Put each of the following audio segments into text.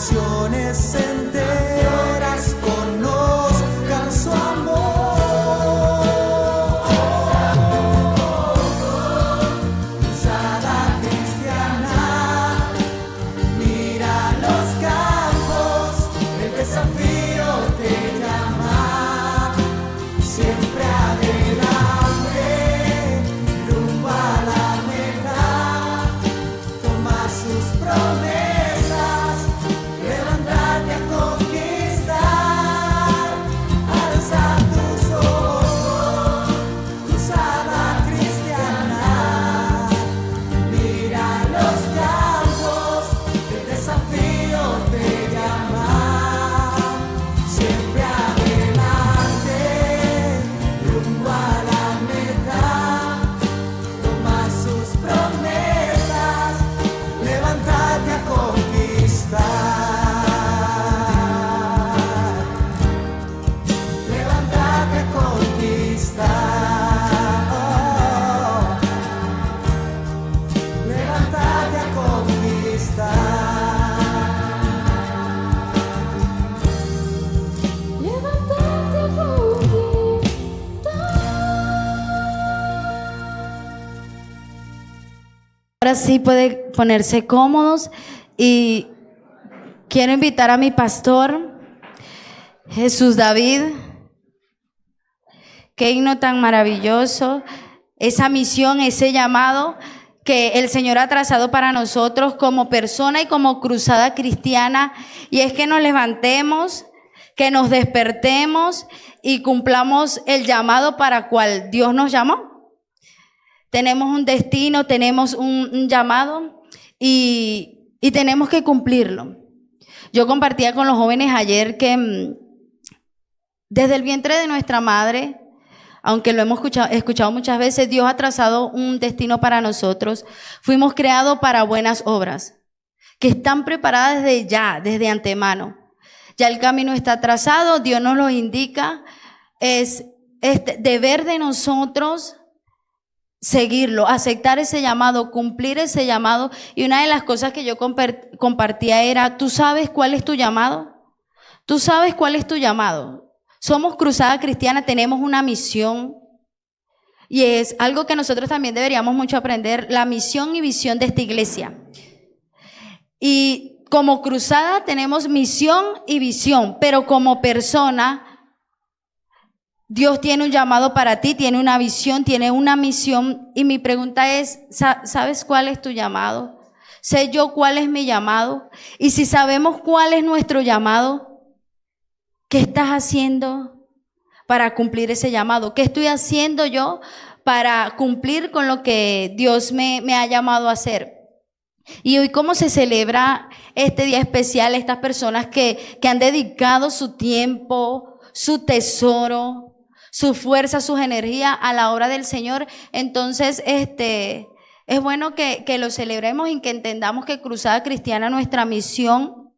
naciones enteras conozcan su amor. Cruzada cristiana, mira los campos, el desafío te llama, siempre adelante, rumbo a la meta, toma sus promesas, levántate a conquistar, alza tus ojos, cruzada cristiana, mira los campos, el desafío te llama, siempre adelante, rumbo a la meta, toma sus promesas, levántate a conquistar, levántate a conquistar, levántate a conquistar. Levántate a conquistar. Ahora sí puede ponerse cómodos y quiero invitar a mi pastor, Jesús David. Qué himno tan maravilloso, esa misión, ese llamado que el Señor ha trazado para nosotros como persona y como cruzada cristiana, y es que nos levantemos, que nos despertemos y cumplamos el llamado para cual Dios nos llamó. Tenemos un destino, tenemos un llamado y tenemos que cumplirlo. Yo compartía con los jóvenes ayer que desde el vientre de nuestra madre, aunque lo hemos escuchado muchas veces, Dios ha trazado un destino para nosotros. Fuimos creados para buenas obras, que están preparadas desde ya, desde antemano. Ya el camino está trazado, Dios nos lo indica. Es deber de nosotros seguirlo, aceptar ese llamado, cumplir ese llamado. Y una de las cosas que yo compartía era, ¿tú sabes cuál es tu llamado? ¿Tú sabes cuál es tu llamado? Somos Cruzada Cristiana, tenemos una misión y es algo que nosotros también deberíamos mucho aprender, la misión y visión de esta iglesia. Y como Cruzada tenemos misión y visión, pero como persona, Dios tiene un llamado para ti, tiene una visión, tiene una misión. Y mi pregunta es, ¿sabes cuál es tu llamado? ¿Sé yo cuál es mi llamado? Y si sabemos cuál es nuestro llamado, ¿qué estás haciendo para cumplir ese llamado? ¿Qué estoy haciendo yo para cumplir con lo que Dios me ha llamado a hacer? Y hoy, ¿cómo se celebra este día especial? Estas personas que han dedicado su tiempo, su tesoro, su fuerza, sus energías a la obra del Señor. Entonces, es bueno que lo celebremos y que entendamos que Cruzada Cristiana, nuestra misión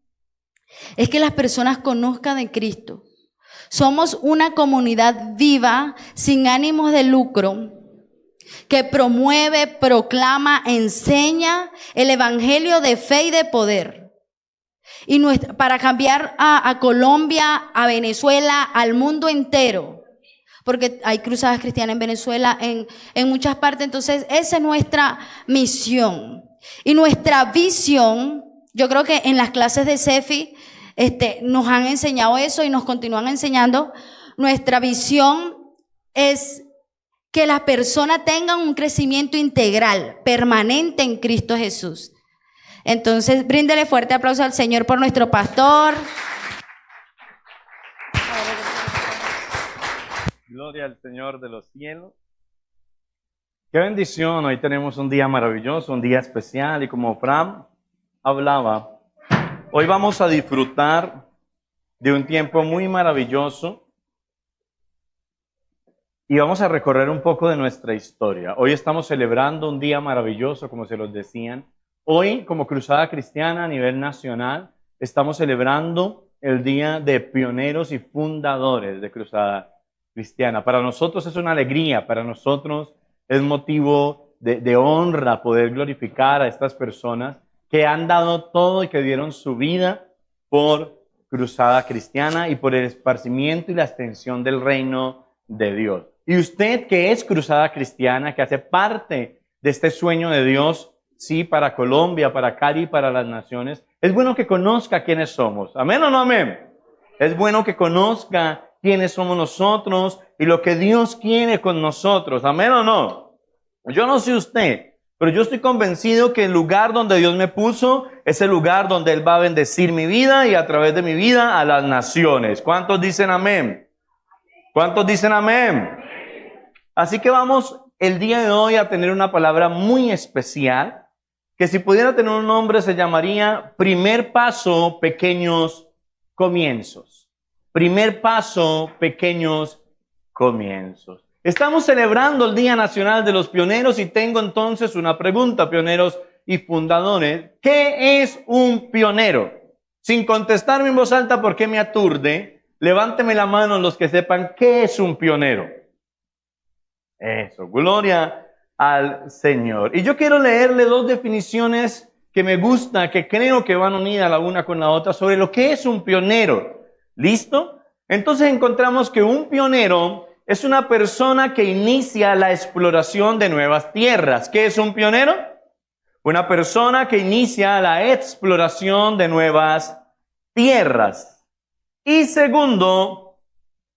es que las personas conozcan de Cristo. Somos una comunidad viva, sin ánimos de lucro, que promueve, proclama, enseña el evangelio de fe y de poder. Y para cambiar a Colombia, a Venezuela, al mundo entero. Porque hay cruzadas cristianas en Venezuela, en muchas partes. Entonces, esa es nuestra misión. Y nuestra visión, yo creo que en las clases de CEFI, nos han enseñado eso y nos continúan enseñando. Nuestra visión es que las personas tengan un crecimiento integral, permanente en Cristo Jesús. Entonces, bríndele fuerte aplauso al Señor por nuestro pastor. Gloria al Señor de los cielos. Qué bendición, hoy tenemos un día maravilloso, un día especial, y como Fran hablaba, hoy vamos a disfrutar de un tiempo muy maravilloso y vamos a recorrer un poco de nuestra historia. Hoy estamos celebrando un día maravilloso, como se los decían. Hoy, como Cruzada Cristiana a nivel nacional, estamos celebrando el Día de Pioneros y Fundadores de Cruzada Cristiana. Para nosotros es una alegría, para nosotros es motivo de honra poder glorificar a estas personas que han dado todo y que dieron su vida por Cruzada Cristiana y por el esparcimiento y la extensión del reino de Dios. Y usted que es Cruzada Cristiana, que hace parte de este sueño de Dios, sí, para Colombia, para Cali y para las naciones, es bueno que conozca quiénes somos. ¿Amén o no amén? Es bueno que conozca quiénes somos nosotros y lo que Dios quiere con nosotros. ¿Amén o no? Yo no sé usted, pero yo estoy convencido que el lugar donde Dios me puso es el lugar donde Él va a bendecir mi vida y a través de mi vida a las naciones. ¿Cuántos dicen amén? ¿Cuántos dicen amén? Así que vamos el día de hoy a tener una palabra muy especial, que si pudiera tener un nombre se llamaría Primer Paso, Pequeños Comienzos. Primer Paso, Pequeños Comienzos. Estamos celebrando el Día Nacional de los Pioneros y tengo entonces una pregunta, pioneros y fundadores. ¿Qué es un pionero? Sin contestarme en voz alta porque me aturde, levánteme la mano los que sepan qué es un pionero. Eso, gloria al Señor. Y yo quiero leerle dos definiciones que me gusta, que creo que van unidas la una con la otra, sobre lo que es un pionero. ¿Listo? Entonces encontramos que un pionero es una persona que inicia la exploración de nuevas tierras. ¿Qué es un pionero? Una persona que inicia la exploración de nuevas tierras. Y segundo,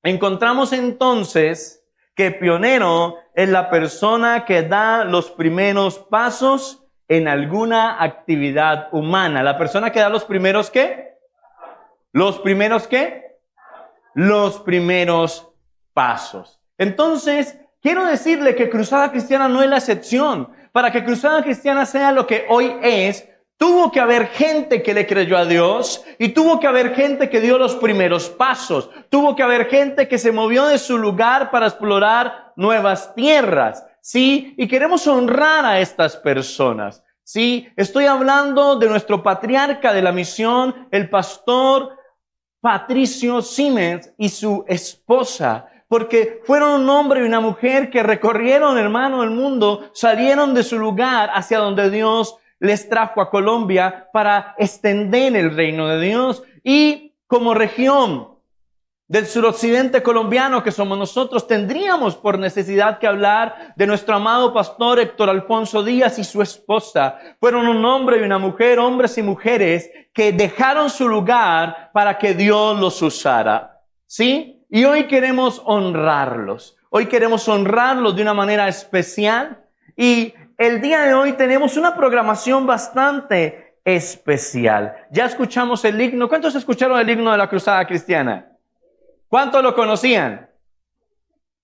encontramos entonces que pionero es la persona que da los primeros pasos en alguna actividad humana. La persona que da los primeros ¿qué? ¿Los primeros qué? Los primeros pasos. Entonces, quiero decirle que Cruzada Cristiana no es la excepción. Para que Cruzada Cristiana sea lo que hoy es, tuvo que haber gente que le creyó a Dios y tuvo que haber gente que dio los primeros pasos. Tuvo que haber gente que se movió de su lugar para explorar nuevas tierras. ¿Sí? Y queremos honrar a estas personas. ¿Sí? Estoy hablando de nuestro patriarca de la misión, el pastor Patricio Siemens y su esposa. Porque fueron un hombre y una mujer que recorrieron, hermano, el mundo, salieron de su lugar hacia donde Dios les trajo a Colombia para extender el reino de Dios. Y como región del suroccidente colombiano que somos nosotros, tendríamos por necesidad que hablar de nuestro amado pastor Héctor Alfonso Díaz y su esposa. Fueron un hombre y una mujer, hombres y mujeres, que dejaron su lugar para que Dios los usara. ¿Sí? Y hoy queremos honrarlos. Hoy queremos honrarlos de una manera especial. Y el día de hoy tenemos una programación bastante especial. Ya escuchamos el himno. ¿Cuántos escucharon el himno de la Cruzada Cristiana? ¿Cuántos lo conocían?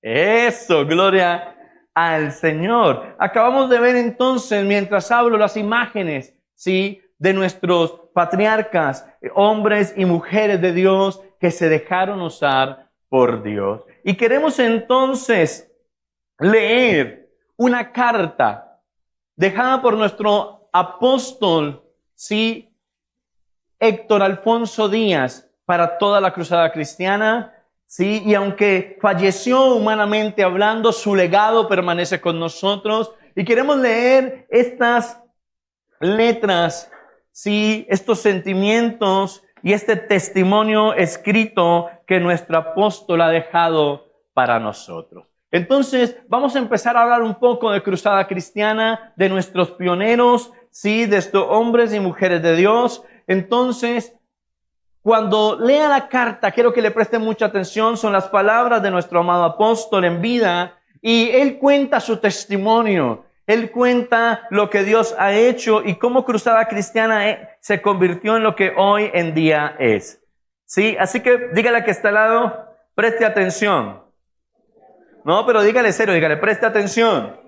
Eso, gloria al Señor. Acabamos de ver entonces, mientras hablo, las imágenes, ¿sí?, de nuestros patriarcas, hombres y mujeres de Dios que se dejaron usar por Dios. Y queremos entonces leer una carta dejada por nuestro apóstol, ¿sí?, Héctor Alfonso Díaz, para toda la Cruzada Cristiana, ¿sí? Y aunque falleció humanamente hablando, su legado permanece con nosotros. Y queremos leer estas letras, ¿sí?, estos sentimientos y este testimonio escrito que nuestro apóstol ha dejado para nosotros. Entonces, vamos a empezar a hablar un poco de Cruzada Cristiana, de nuestros pioneros, ¿sí?, de estos hombres y mujeres de Dios. Entonces, cuando lea la carta, quiero que le presten mucha atención. Son las palabras de nuestro amado apóstol en vida y él cuenta su testimonio. Él cuenta lo que Dios ha hecho y cómo Cruzada Cristiana se convirtió en lo que hoy en día es. ¿Sí? Así que dígale que está al lado, preste atención. No, pero dígale serio, dígale, preste atención.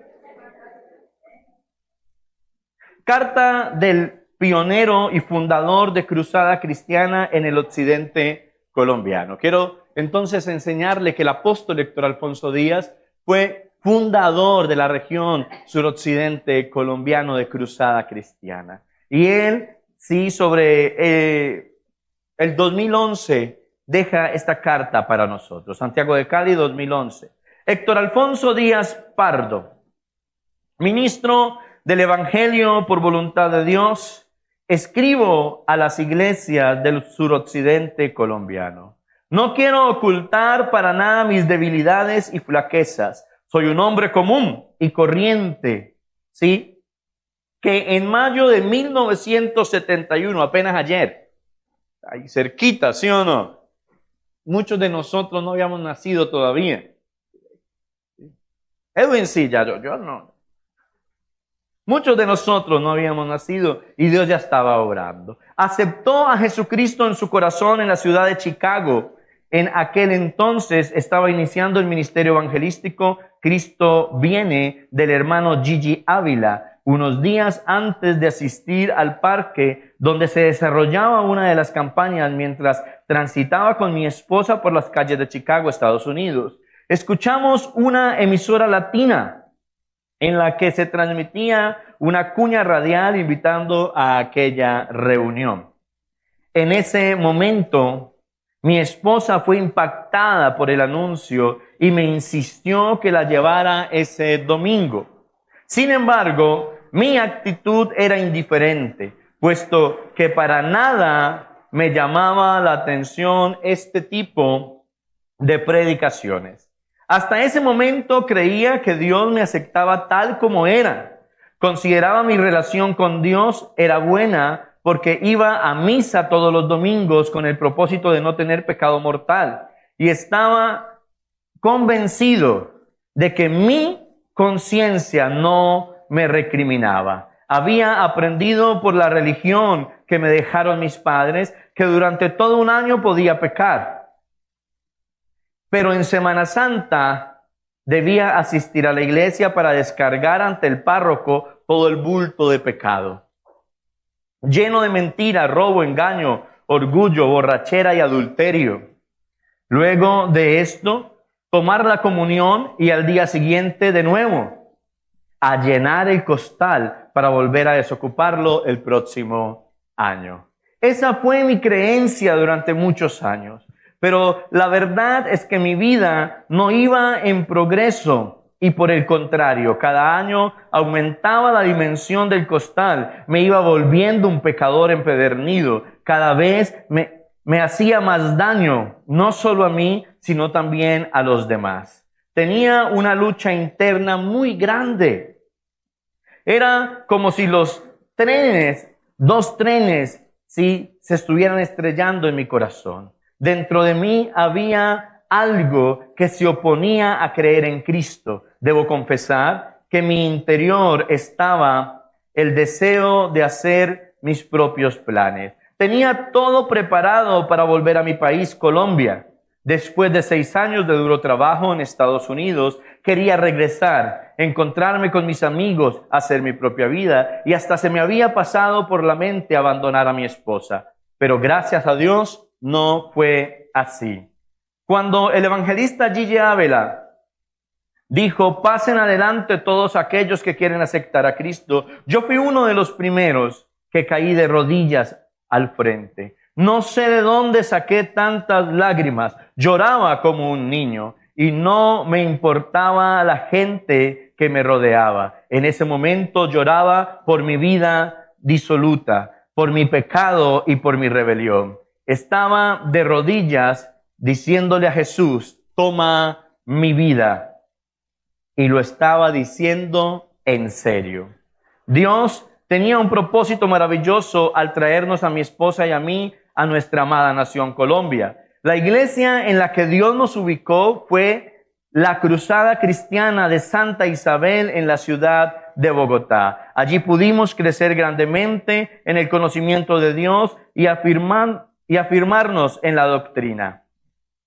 Carta del pionero y fundador de Cruzada Cristiana en el occidente colombiano. Quiero entonces enseñarle que el apóstol Héctor Alfonso Díaz fue fundador de la región suroccidente colombiano de Cruzada Cristiana. Y él, sí, sobre el 2011, deja esta carta para nosotros. Santiago de Cali, 2011. Héctor Alfonso Díaz Pardo, ministro del Evangelio por voluntad de Dios escribo a las iglesias del suroccidente colombiano. No quiero ocultar para nada mis debilidades y flaquezas. Soy un hombre común y corriente, ¿sí? Que en mayo de 1971, apenas ayer, ahí cerquita, ¿sí o no? Muchos de nosotros no habíamos nacido todavía. Edwin sí, ya yo no. Muchos de nosotros no habíamos nacido y Dios ya estaba obrando. Aceptó a Jesucristo en su corazón en la ciudad de Chicago. En aquel entonces estaba iniciando el ministerio evangelístico Cristo Viene del hermano Gigi Ávila, unos días antes de asistir al parque donde se desarrollaba una de las campañas mientras transitaba con mi esposa por las calles de Chicago, Estados Unidos. Escuchamos una emisora latina en la que se transmitía una cuña radial invitando a aquella reunión. En ese momento, mi esposa fue impactada por el anuncio y me insistió que la llevara ese domingo. Sin embargo, mi actitud era indiferente, puesto que para nada me llamaba la atención este tipo de predicaciones. Hasta ese momento creía que Dios me aceptaba tal como era. Consideraba mi relación con Dios era buena porque iba a misa todos los domingos con el propósito de no tener pecado mortal. Y estaba convencido de que mi conciencia no me recriminaba. Había aprendido por la religión que me dejaron mis padres que durante todo un año podía pecar. Pero en Semana Santa debía asistir a la iglesia para descargar ante el párroco todo el bulto de pecado. Lleno de mentira, robo, engaño, orgullo, borrachera y adulterio. Luego de esto, tomar la comunión y al día siguiente de nuevo a llenar el costal para volver a desocuparlo el próximo año. Esa fue mi creencia durante muchos años. Pero la verdad es que mi vida no iba en progreso y por el contrario, cada año aumentaba la dimensión del costal, me iba volviendo un pecador empedernido, cada vez me hacía más daño, no solo a mí, sino también a los demás. Tenía una lucha interna muy grande. Era como si dos trenes, ¿sí?, se estuvieran estrellando en mi corazón. Dentro de mí había algo que se oponía a creer en Cristo. Debo confesar que en mi interior estaba el deseo de hacer mis propios planes. Tenía todo preparado para volver a mi país, Colombia. Después de 6 años de duro trabajo en Estados Unidos, quería regresar, encontrarme con mis amigos, hacer mi propia vida, y hasta se me había pasado por la mente abandonar a mi esposa. Pero gracias a Dios, no fue así. Cuando el evangelista Gigi Ávila dijo, pasen adelante todos aquellos que quieren aceptar a Cristo, yo fui uno de los primeros que caí de rodillas al frente. No sé de dónde saqué tantas lágrimas, lloraba como un niño y no me importaba la gente que me rodeaba. En ese momento lloraba por mi vida disoluta, por mi pecado y por mi rebelión. Estaba de rodillas diciéndole a Jesús, toma mi vida. Y lo estaba diciendo en serio. Dios tenía un propósito maravilloso al traernos a mi esposa y a mí a nuestra amada nación Colombia. La iglesia en la que Dios nos ubicó fue la Cruzada Cristiana de Santa Isabel en la ciudad de Bogotá. Allí pudimos crecer grandemente en el conocimiento de Dios y afirmarnos en la doctrina.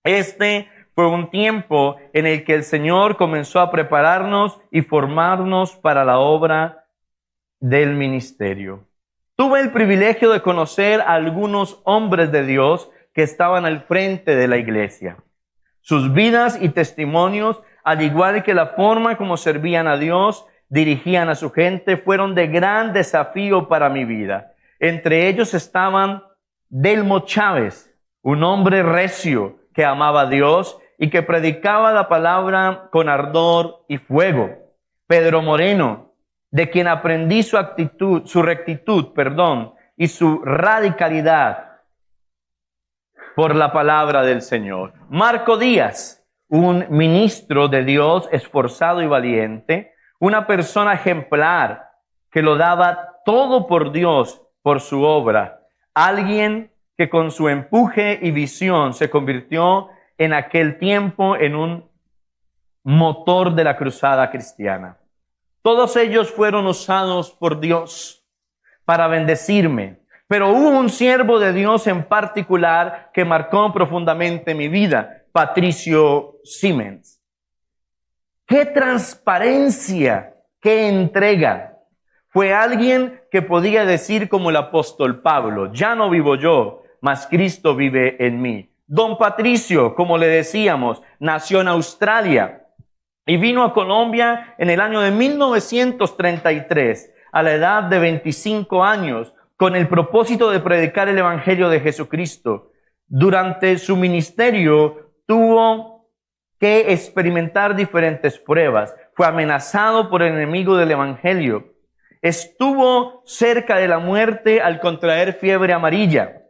Este fue un tiempo en el que el Señor comenzó a prepararnos y formarnos para la obra del ministerio. Tuve el privilegio de conocer a algunos hombres de Dios que estaban al frente de la iglesia. Sus vidas y testimonios, al igual que la forma como servían a Dios, dirigían a su gente, fueron de gran desafío para mi vida. Entre ellos estaban Delmo Chávez, un hombre recio que amaba a Dios y que predicaba la palabra con ardor y fuego. Pedro Moreno, de quien aprendí su rectitud, y su radicalidad por la palabra del Señor. Marco Díaz, un ministro de Dios esforzado y valiente, una persona ejemplar que lo daba todo por Dios, por su obra. Alguien que con su empuje y visión se convirtió en aquel tiempo en un motor de la cruzada cristiana. Todos ellos fueron usados por Dios para bendecirme, pero hubo un siervo de Dios en particular que marcó profundamente mi vida, Patricio Siemens. ¡Qué transparencia! ¡Qué entrega! Fue alguien que podía decir como el apóstol Pablo, ya no vivo yo, mas Cristo vive en mí. Don Patricio, como le decíamos, nació en Australia y vino a Colombia en el año de 1933, a la edad de 25 años, con el propósito de predicar el Evangelio de Jesucristo. Durante su ministerio tuvo que experimentar diferentes pruebas. Fue amenazado por el enemigo del Evangelio. Estuvo cerca de la muerte al contraer fiebre amarilla,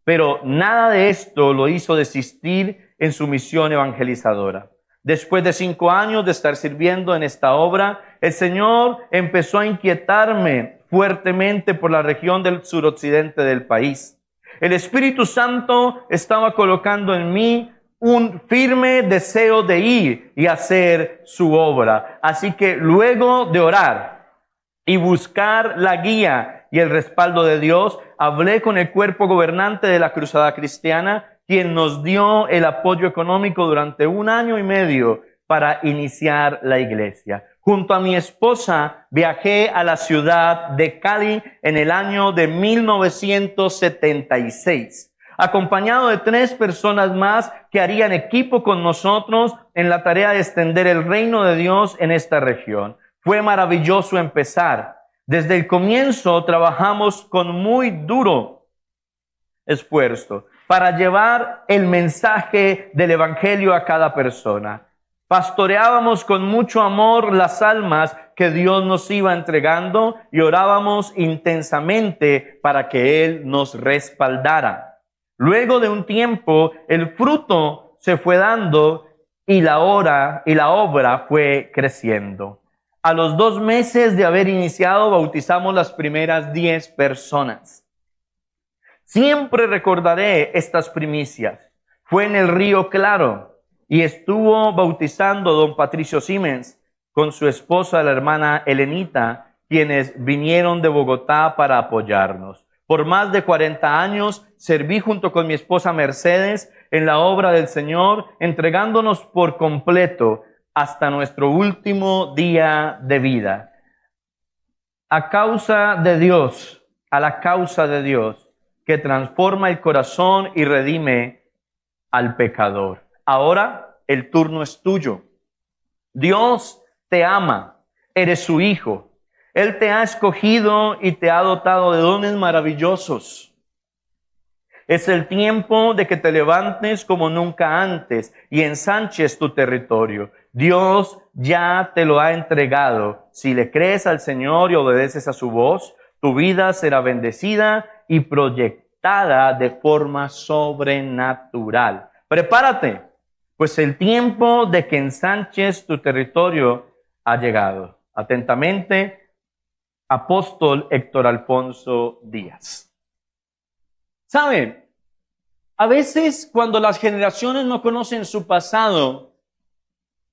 pero nada de esto lo hizo desistir en su misión evangelizadora. Después de 5 años de estar sirviendo en esta obra, el Señor empezó a inquietarme fuertemente por la región del suroccidente del país. El Espíritu Santo estaba colocando en mí un firme deseo de ir y hacer su obra. Así que luego de orar y buscar la guía y el respaldo de Dios, hablé con el cuerpo gobernante de la Cruzada Cristiana, quien nos dio el apoyo económico durante 1 año y medio para iniciar la iglesia. Junto a mi esposa viajé a la ciudad de Cali en el año de 1976, acompañado de 3 personas más que harían equipo con nosotros en la tarea de extender el reino de Dios en esta región. Fue maravilloso empezar. Desde el comienzo trabajamos con muy duro esfuerzo para llevar el mensaje del Evangelio a cada persona. Pastoreábamos con mucho amor las almas que Dios nos iba entregando y orábamos intensamente para que Él nos respaldara. Luego de un tiempo, el fruto se fue dando y la obra fue creciendo. A los 2 meses de haber iniciado, bautizamos las primeras 10 personas. Siempre recordaré estas primicias. Fue en el Río Claro y estuvo bautizando don Patricio Siemens con su esposa, la hermana Elenita, quienes vinieron de Bogotá para apoyarnos. Por más de 40 años serví junto con mi esposa Mercedes en la obra del Señor, entregándonos por completo hasta nuestro último día de vida. A la causa de Dios, que transforma el corazón y redime al pecador. Ahora el turno es tuyo. Dios te ama, eres su hijo. Él te ha escogido y te ha dotado de dones maravillosos. Es el tiempo de que te levantes como nunca antes y ensanches tu territorio. Dios ya te lo ha entregado. Si le crees al Señor y obedeces a su voz, tu vida será bendecida y proyectada de forma sobrenatural. Prepárate, pues el tiempo de que ensanches tu territorio ha llegado. Atentamente, Apóstol Héctor Alfonso Díaz. ¿Saben? A veces cuando las generaciones no conocen su pasado,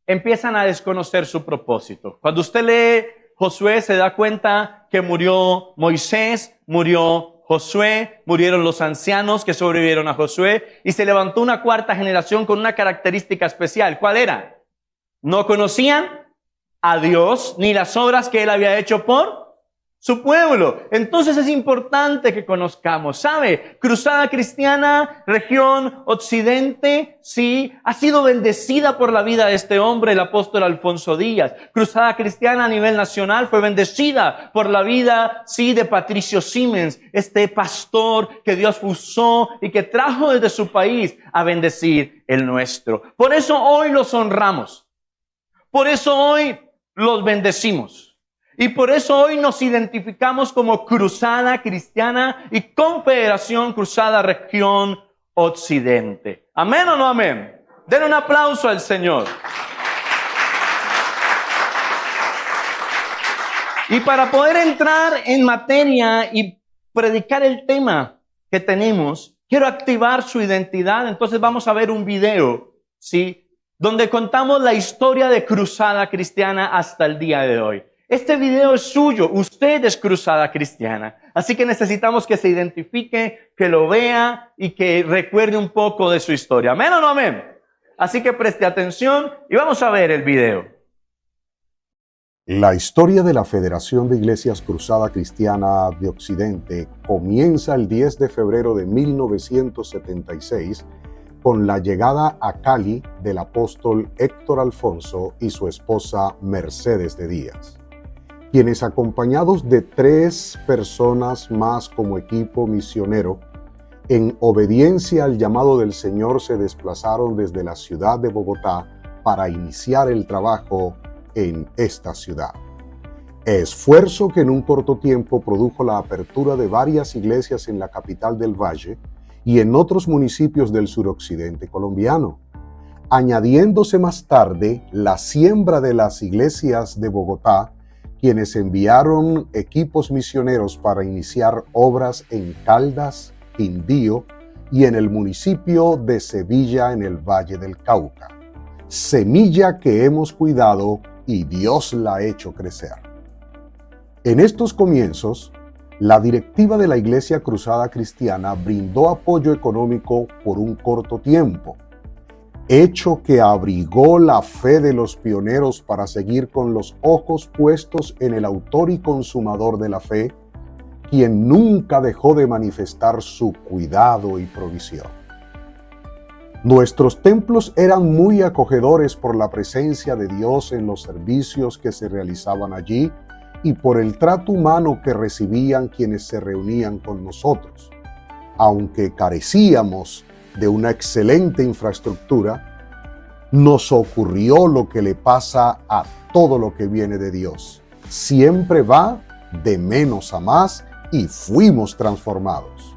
empiezan a desconocer su propósito. Cuando usted lee Josué, se da cuenta que murió Moisés, murió Josué, murieron los ancianos que sobrevivieron a Josué y se levantó una 4ª generación con una característica especial. ¿Cuál era? No conocían a Dios ni las obras que Él había hecho por su pueblo. Entonces es importante que conozcamos. ¿Sabe? Cruzada Cristiana, región occidente, sí, ha sido bendecida por la vida de este hombre, el apóstol Alfonso Díaz. Cruzada Cristiana a nivel nacional fue bendecida por la vida, sí, de Patricio Siemens, este pastor que Dios usó y que trajo desde su país a bendecir el nuestro. Por eso hoy los honramos. Por eso hoy los bendecimos. Y por eso hoy nos identificamos como Cruzada Cristiana y Confederación Cruzada Región Occidente. ¿Amén o no amén? Den un aplauso al Señor. Y para poder entrar en materia y predicar el tema que tenemos, quiero activar su identidad. Entonces vamos a ver un video, ¿sí?, donde contamos la historia de Cruzada Cristiana hasta el día de hoy. Este video es suyo, usted es Cruzada Cristiana. Así que necesitamos que se identifique, que lo vea y que recuerde un poco de su historia. ¿Amén o no amén? Así que preste atención y vamos a ver el video. La historia de la Federación de Iglesias Cruzada Cristiana de Occidente comienza el 10 de febrero de 1976 con la llegada a Cali del apóstol Héctor Alfonso y su esposa Mercedes de Díaz, quienes, acompañados de 3 personas más como equipo misionero, en obediencia al llamado del Señor, se desplazaron desde la ciudad de Bogotá para iniciar el trabajo en esta ciudad. Esfuerzo que en un corto tiempo produjo la apertura de varias iglesias en la capital del Valle y en otros municipios del suroccidente colombiano, añadiéndose más tarde la siembra de las iglesias de Bogotá, quienes enviaron equipos misioneros para iniciar obras en Caldas, Quindío y en el municipio de Sevilla en el Valle del Cauca. Semilla que hemos cuidado y Dios la ha hecho crecer. En estos comienzos, la directiva de la Iglesia Cruzada Cristiana brindó apoyo económico por un corto tiempo, hecho que abrigó la fe de los pioneros para seguir con los ojos puestos en el autor y consumador de la fe, quien nunca dejó de manifestar su cuidado y provisión. Nuestros templos eran muy acogedores por la presencia de Dios en los servicios que se realizaban allí y por el trato humano que recibían quienes se reunían con nosotros. Aunque carecíamos de una excelente infraestructura, nos ocurrió lo que le pasa a todo lo que viene de Dios. Siempre va de menos a más y fuimos transformados.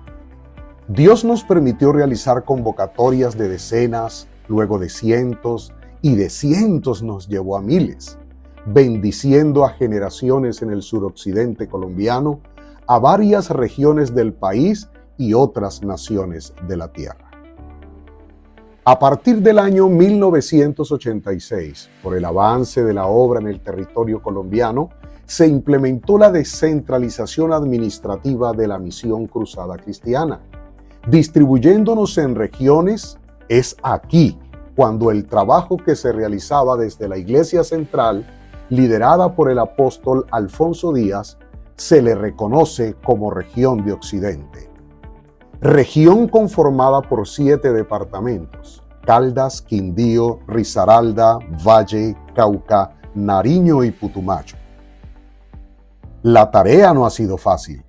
Dios nos permitió realizar convocatorias de decenas, luego de cientos, y de cientos nos llevó a miles, bendiciendo a generaciones en el suroccidente colombiano, a varias regiones del país y otras naciones de la tierra. A partir del año 1986, por el avance de la obra en el territorio colombiano, se implementó la descentralización administrativa de la Misión Cruzada Cristiana. Distribuyéndonos en regiones, es aquí cuando el trabajo que se realizaba desde la Iglesia Central, liderada por el apóstol Alfonso Díaz, se le reconoce como región de Occidente. Región conformada por 7 departamentos: Caldas, Quindío, Risaralda, Valle, Cauca, Nariño y Putumayo. La tarea no ha sido fácil,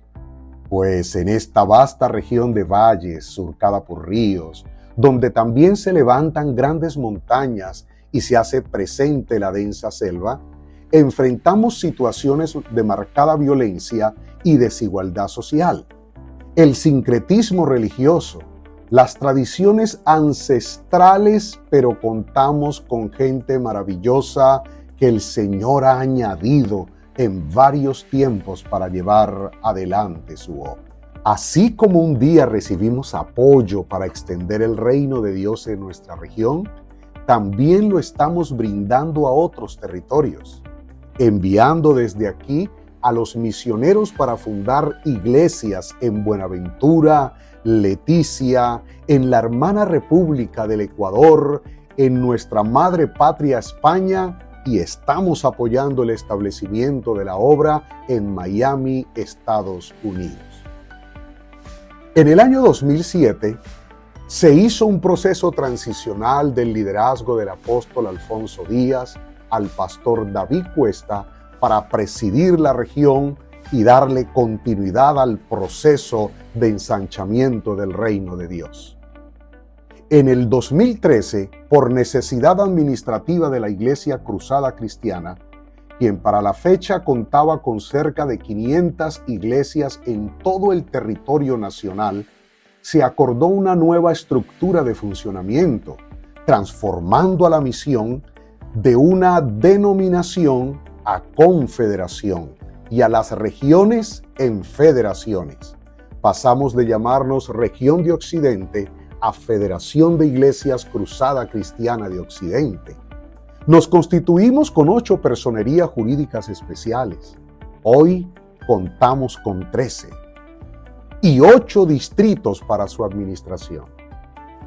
pues en esta vasta región de valles surcada por ríos, donde también se levantan grandes montañas y se hace presente la densa selva, enfrentamos situaciones de marcada violencia y desigualdad social, el sincretismo religioso, las tradiciones ancestrales, pero contamos con gente maravillosa que el Señor ha añadido en varios tiempos para llevar adelante su obra. Así como un día recibimos apoyo para extender el reino de Dios en nuestra región, también lo estamos brindando a otros territorios, enviando desde aquí a los misioneros para fundar iglesias en Buenaventura, Leticia, en la hermana República del Ecuador, en nuestra madre patria España, y estamos apoyando el establecimiento de la obra en Miami, Estados Unidos. En el año 2007, se hizo un proceso transicional del liderazgo del apóstol Alfonso Díaz al pastor David Cuesta para presidir la región y darle continuidad al proceso de ensanchamiento del reino de Dios. En el 2013, por necesidad administrativa de la Iglesia Cruzada Cristiana, quien para la fecha contaba con cerca de 500 iglesias en todo el territorio nacional, se acordó una nueva estructura de funcionamiento, transformando a la misión de una denominación a confederación y a las regiones en federaciones. Pasamos de llamarnos Región de Occidente a Federación de Iglesias Cruzada Cristiana de Occidente. Nos constituimos con 8 personerías jurídicas especiales. Hoy contamos con 13 y 8 distritos para su administración.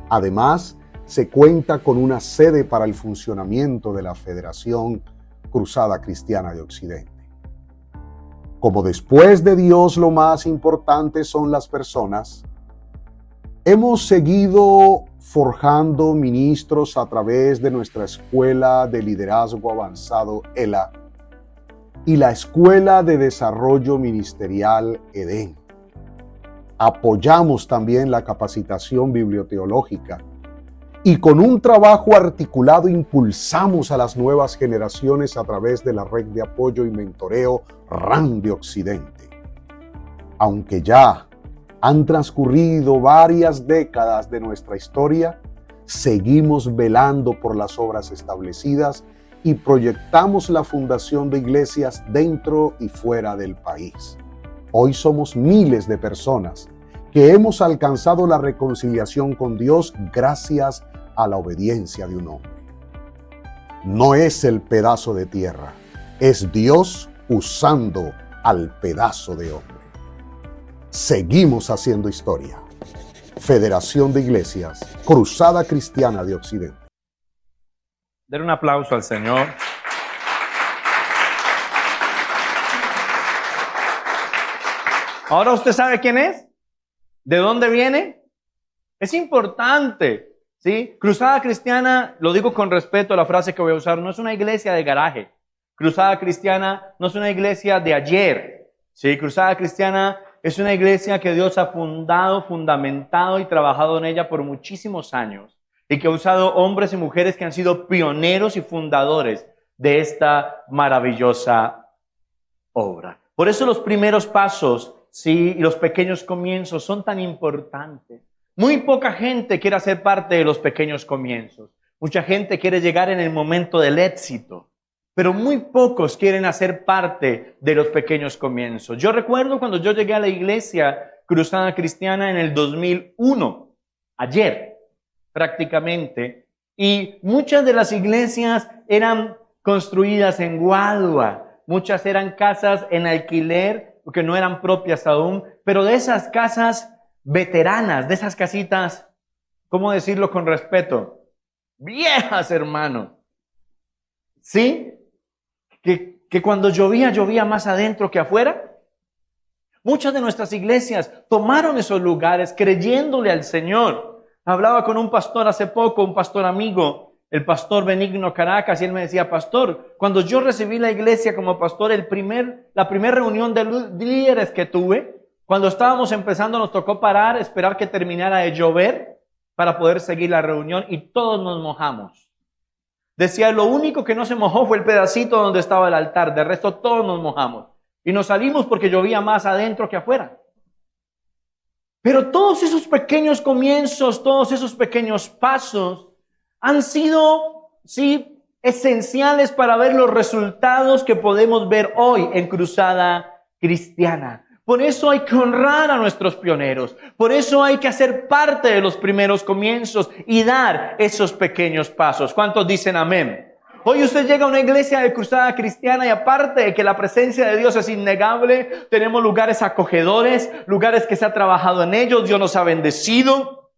Además, se cuenta con una sede para el funcionamiento de la Federación Cruzada Cristiana de Occidente. Como después de Dios lo más importante son las personas, hemos seguido forjando ministros a través de nuestra Escuela de Liderazgo Avanzado ELA y la Escuela de Desarrollo Ministerial EDEN. Apoyamos también la capacitación biblioteológica y con un trabajo articulado impulsamos a las nuevas generaciones a través de la red de apoyo y mentoreo RAN de Occidente. Aunque ya han transcurrido varias décadas de nuestra historia, seguimos velando por las obras establecidas y proyectamos la fundación de iglesias dentro y fuera del país. Hoy somos miles de personas que hemos alcanzado la reconciliación con Dios gracias a la obediencia de un hombre. No es el pedazo de tierra, es Dios usando al pedazo de hombre. Seguimos haciendo historia. Federación de Iglesias Cruzada Cristiana de Occidente. Den un aplauso al Señor. Ahora usted sabe quién es, de dónde viene. Es importante, ¿sí? Cruzada Cristiana, lo digo con respeto a la frase que voy a usar, no es una iglesia de garaje. Cruzada Cristiana no es una iglesia de ayer, ¿sí? Cruzada Cristiana es una iglesia que Dios ha fundado, fundamentado y trabajado en ella por muchísimos años y que ha usado hombres y mujeres que han sido pioneros y fundadores de esta maravillosa obra. Por eso los primeros pasos, sí, y los pequeños comienzos son tan importantes. Muy poca gente quiere hacer parte de los pequeños comienzos. Mucha gente quiere llegar en el momento del éxito, pero muy pocos quieren hacer parte de los pequeños comienzos. Yo recuerdo cuando yo llegué a la iglesia Cruzada Cristiana en el 2001, ayer prácticamente, y muchas de las iglesias eran construidas en Guadua, muchas eran casas en alquiler, porque no eran propias aún, pero de esas casas veteranas, de esas casitas, ¿cómo decirlo con respeto? Viejas, hermano. ¿Sí? Que cuando llovía, llovía más adentro que afuera. Muchas de nuestras iglesias tomaron esos lugares creyéndole al Señor. Hablaba con un pastor hace poco, un pastor amigo, el pastor Benigno Caracas, y él me decía: pastor, cuando yo recibí la iglesia como pastor, la primera reunión de líderes que tuve, cuando estábamos empezando, nos tocó parar, esperar que terminara de llover para poder seguir la reunión, y todos nos mojamos. Decía, lo único que no se mojó fue el pedacito donde estaba el altar, de resto todos nos mojamos. Y nos salimos porque llovía más adentro que afuera. Pero todos esos pequeños comienzos, todos esos pequeños pasos han sido, sí, esenciales para ver los resultados que podemos ver hoy en Cruzada Cristiana. Por eso hay que honrar a nuestros pioneros. Por eso hay que hacer parte de los primeros comienzos y dar esos pequeños pasos. ¿Cuántos dicen amén? Hoy usted llega a una iglesia de Cruzada Cristiana y aparte de que la presencia de Dios es innegable, tenemos lugares acogedores, lugares que se ha trabajado en ellos, Dios nos ha bendecido,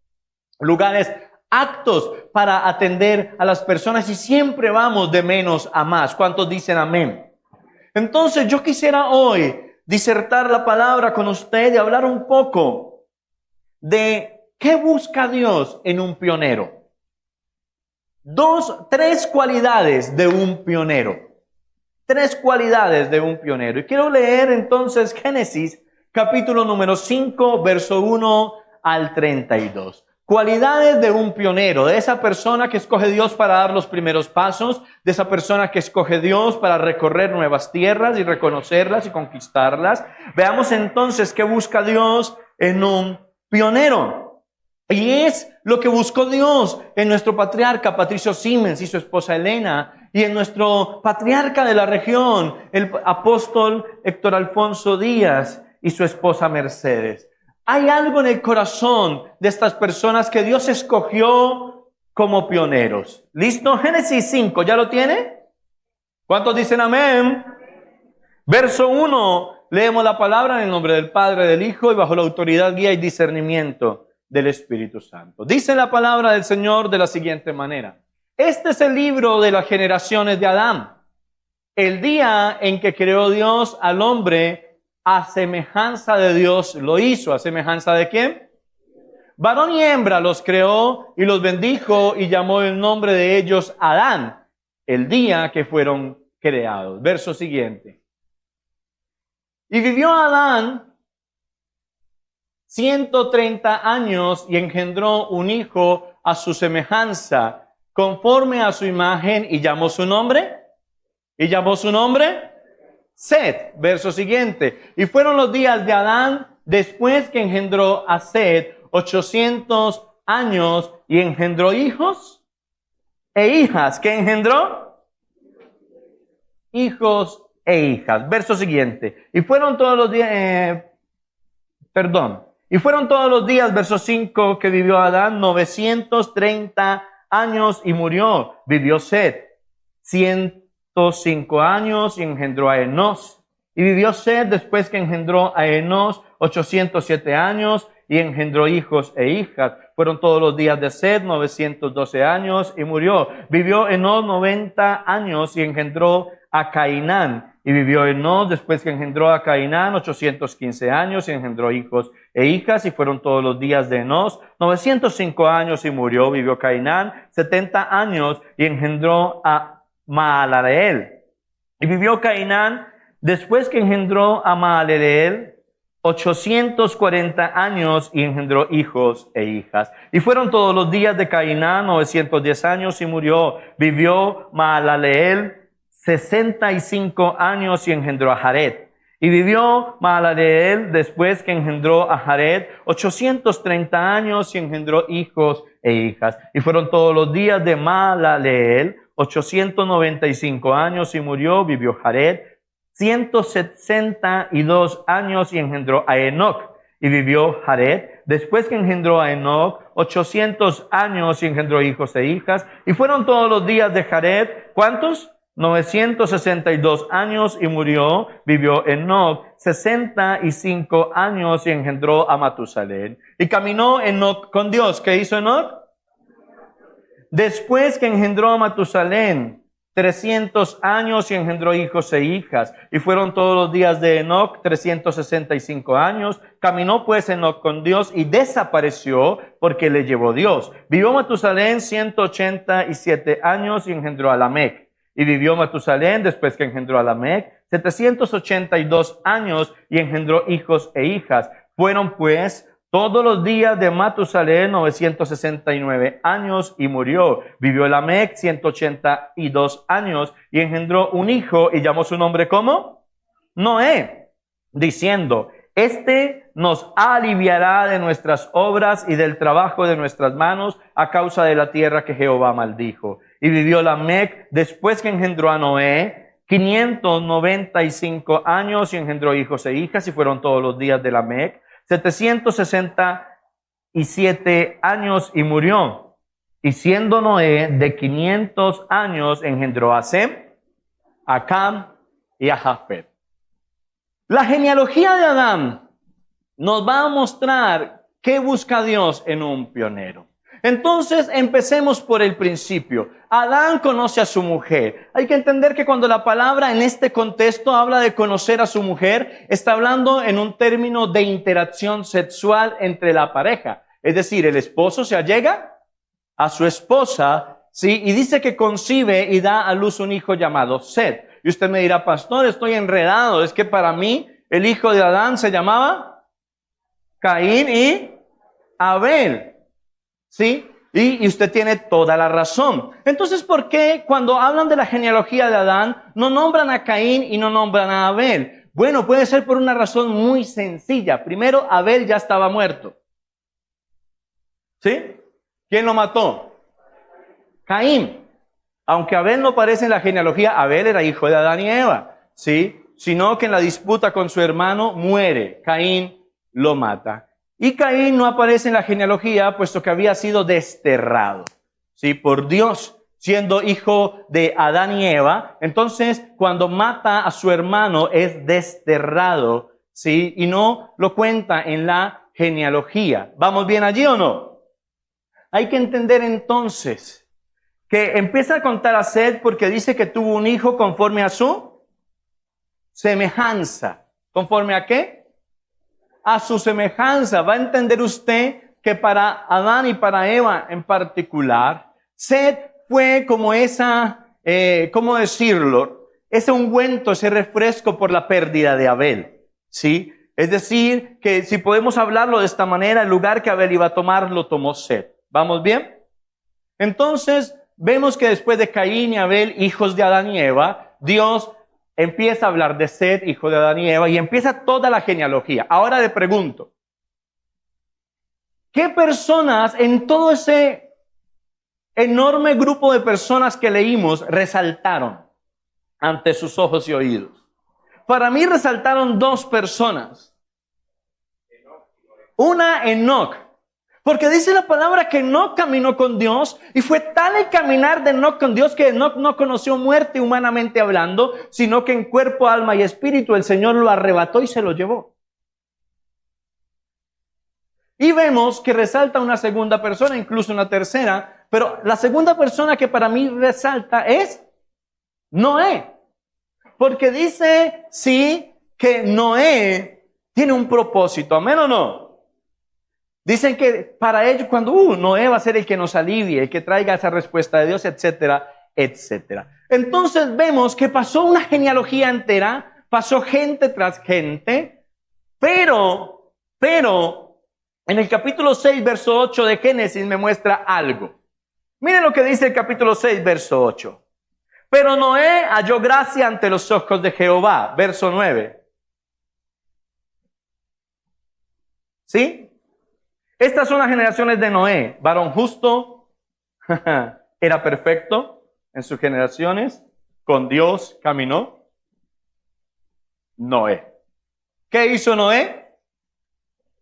lugares aptos para atender a las personas y siempre vamos de menos a más. ¿Cuántos dicen amén? Entonces yo quisiera hoy disertar la palabra con usted y hablar un poco de qué busca Dios en un pionero. Tres cualidades de un pionero. Tres cualidades de un pionero. Y quiero leer entonces Génesis, capítulo número 5, verso 1 al 32. Cualidades de un pionero, de esa persona que escoge Dios para dar los primeros pasos, de esa persona que escoge Dios para recorrer nuevas tierras y reconocerlas y conquistarlas. Veamos entonces qué busca Dios en un pionero. Y es lo que buscó Dios en nuestro patriarca Patricio Siemens y su esposa Elena, y en nuestro patriarca de la región, el apóstol Héctor Alfonso Díaz y su esposa Mercedes. Hay algo en el corazón de estas personas que Dios escogió como pioneros. ¿Listo? Génesis 5, ¿ya lo tiene? ¿Cuántos dicen amén? Verso 1, leemos la palabra en el nombre del Padre, del Hijo y bajo la autoridad, guía y discernimiento del Espíritu Santo. Dice la palabra del Señor de la siguiente manera. Este es el libro de las generaciones de Adán. El día en que creó Dios al hombre, a semejanza de Dios lo hizo. ¿A semejanza de quién? Varón y hembra los creó y los bendijo y llamó el nombre de ellos Adán, el día que fueron creados. Verso siguiente. Y vivió Adán 130 años y engendró un hijo a su semejanza, conforme a su imagen, y llamó su nombre. ¿Y llamó su nombre? Set. Verso siguiente. Y fueron los días de Adán después que engendró a Set 800 años y engendró hijos e hijas. ¿Qué engendró? Hijos e hijas. Verso siguiente. Y fueron todos los días, Y fueron todos los días, verso 5, que vivió Adán 930 años y murió. Vivió Set 105 años y engendró a Enos. Y vivió Set después que engendró a Enos 807 años y engendró hijos e hijas. Fueron todos los días de Set 912 años y murió. Vivió Enos 90 años y engendró a Cainán. Y vivió Enos después que engendró a Cainán 815 años y engendró hijos e hijas. Y fueron todos los días de Enos 905 años y murió. Vivió Cainán 70 años y engendró a Mahalaleel. Y vivió Cainán después que engendró a Mahalaleel 840 años y engendró hijos e hijas. Y fueron todos los días de Cainán 910 años y murió. Vivió Mahalaleel 65 años y engendró a Jared. Y vivió Mahalaleel después que engendró a Jared 830 años y engendró hijos e hijas. Y fueron todos los días de Mahalaleel 895 años y murió. Vivió Jared 162 años y engendró a Enoc. Y vivió Jared después que engendró a Enoc 800 años y engendró hijos e hijas. Y fueron todos los días de Jared, ¿cuántos? 962 años y murió. Vivió Enoc 65 años y engendró a Matusalén. Y caminó Enoc con Dios. ¿Qué hizo Enoc? Después que engendró a Matusalén 300 años y engendró hijos e hijas. Y fueron todos los días de Enoc 365 años. Caminó pues Enoc con Dios y desapareció porque le llevó Dios. Vivió Matusalén 187 años y engendró a Lamec. Y vivió Matusalén después que engendró a Lamec 782 años y engendró hijos e hijas. Fueron pues todos los días de Matusalén 969 años y murió. Vivió Lamec 182 años y engendró un hijo y llamó su nombre ¿cómo? Noé, diciendo: Este nos aliviará de nuestras obras y del trabajo de nuestras manos a causa de la tierra que Jehová maldijo. Y vivió Lamec después que engendró a Noé 595 años y engendró hijos e hijas. Y fueron todos los días de Lamec 767 años y murió. Y siendo Noé de 500 años engendró a Sem, a Cam y a Jafet. La genealogía de Adán nos va a mostrar qué busca Dios en un pionero. Entonces, empecemos por el principio. Adán conoce a su mujer. Hay que entender que cuando la palabra en este contexto habla de conocer a su mujer, está hablando en un término de interacción sexual entre la pareja. Es decir, el esposo se allega a su esposa, ¿sí? Y dice que concibe y da a luz un hijo llamado Set. Y usted me dirá: pastor, estoy enredado. Es que para mí el hijo de Adán se llamaba Caín y Abel. ¿Sí? Y usted tiene toda la razón. Entonces, ¿por qué cuando hablan de la genealogía de Adán no nombran a Caín y no nombran a Abel? Bueno, puede ser por una razón muy sencilla. Primero, Abel ya estaba muerto. ¿Sí? ¿Quién lo mató? Caín. Aunque Abel no aparece en la genealogía, Abel era hijo de Adán y Eva. ¿Sí? Sino que en la disputa con su hermano muere. Caín lo mata. Y Caín no aparece en la genealogía, puesto que había sido desterrado, ¿sí? Por Dios, siendo hijo de Adán y Eva. Entonces, cuando mata a su hermano, es desterrado, ¿sí? Y no lo cuenta en la genealogía. ¿Vamos bien allí o no? Hay que entender entonces que empieza a contar a Set porque dice que tuvo un hijo conforme a su semejanza. ¿Conforme a qué? A su semejanza. Va a entender usted que para Adán y para Eva en particular, Set fue como ¿cómo decirlo? Ese ungüento, ese refresco por la pérdida de Abel, ¿sí? Es decir, que si podemos hablarlo de esta manera, el lugar que Abel iba a tomar, lo tomó Set. ¿Vamos bien? Entonces, vemos que después de Caín y Abel, hijos de Adán y Eva, Dios empieza a hablar de Set, hijo de Adán y Eva, y empieza toda la genealogía. Ahora le pregunto, ¿qué personas en todo ese enorme grupo de personas que leímos resaltaron ante sus ojos y oídos? Para mí resaltaron dos personas. Una, Enoc. Porque dice la palabra que Enoc caminó con Dios y fue tal el caminar de Enoc con Dios que Enoc no conoció muerte humanamente hablando, sino que en cuerpo, alma y espíritu el Señor lo arrebató y se lo llevó. Y vemos que resalta una segunda persona, incluso una tercera, pero la segunda persona que para mí resalta es Noé. Porque dice, sí, que Noé tiene un propósito. ¿Amén o no? Dicen que para ellos, cuando Noé va a ser el que nos alivie, el que traiga esa respuesta de Dios, etcétera, etcétera. Entonces vemos que pasó una genealogía entera, pasó gente tras gente, pero, en el capítulo 6, verso 8 de Génesis me muestra algo. Miren lo que dice el capítulo 6, verso 8. Pero Noé halló gracia ante los ojos de Jehová, verso 9. ¿Sí? Estas son las generaciones de Noé. Varón justo, era perfecto en sus generaciones, con Dios caminó. Noé. ¿Qué hizo Noé?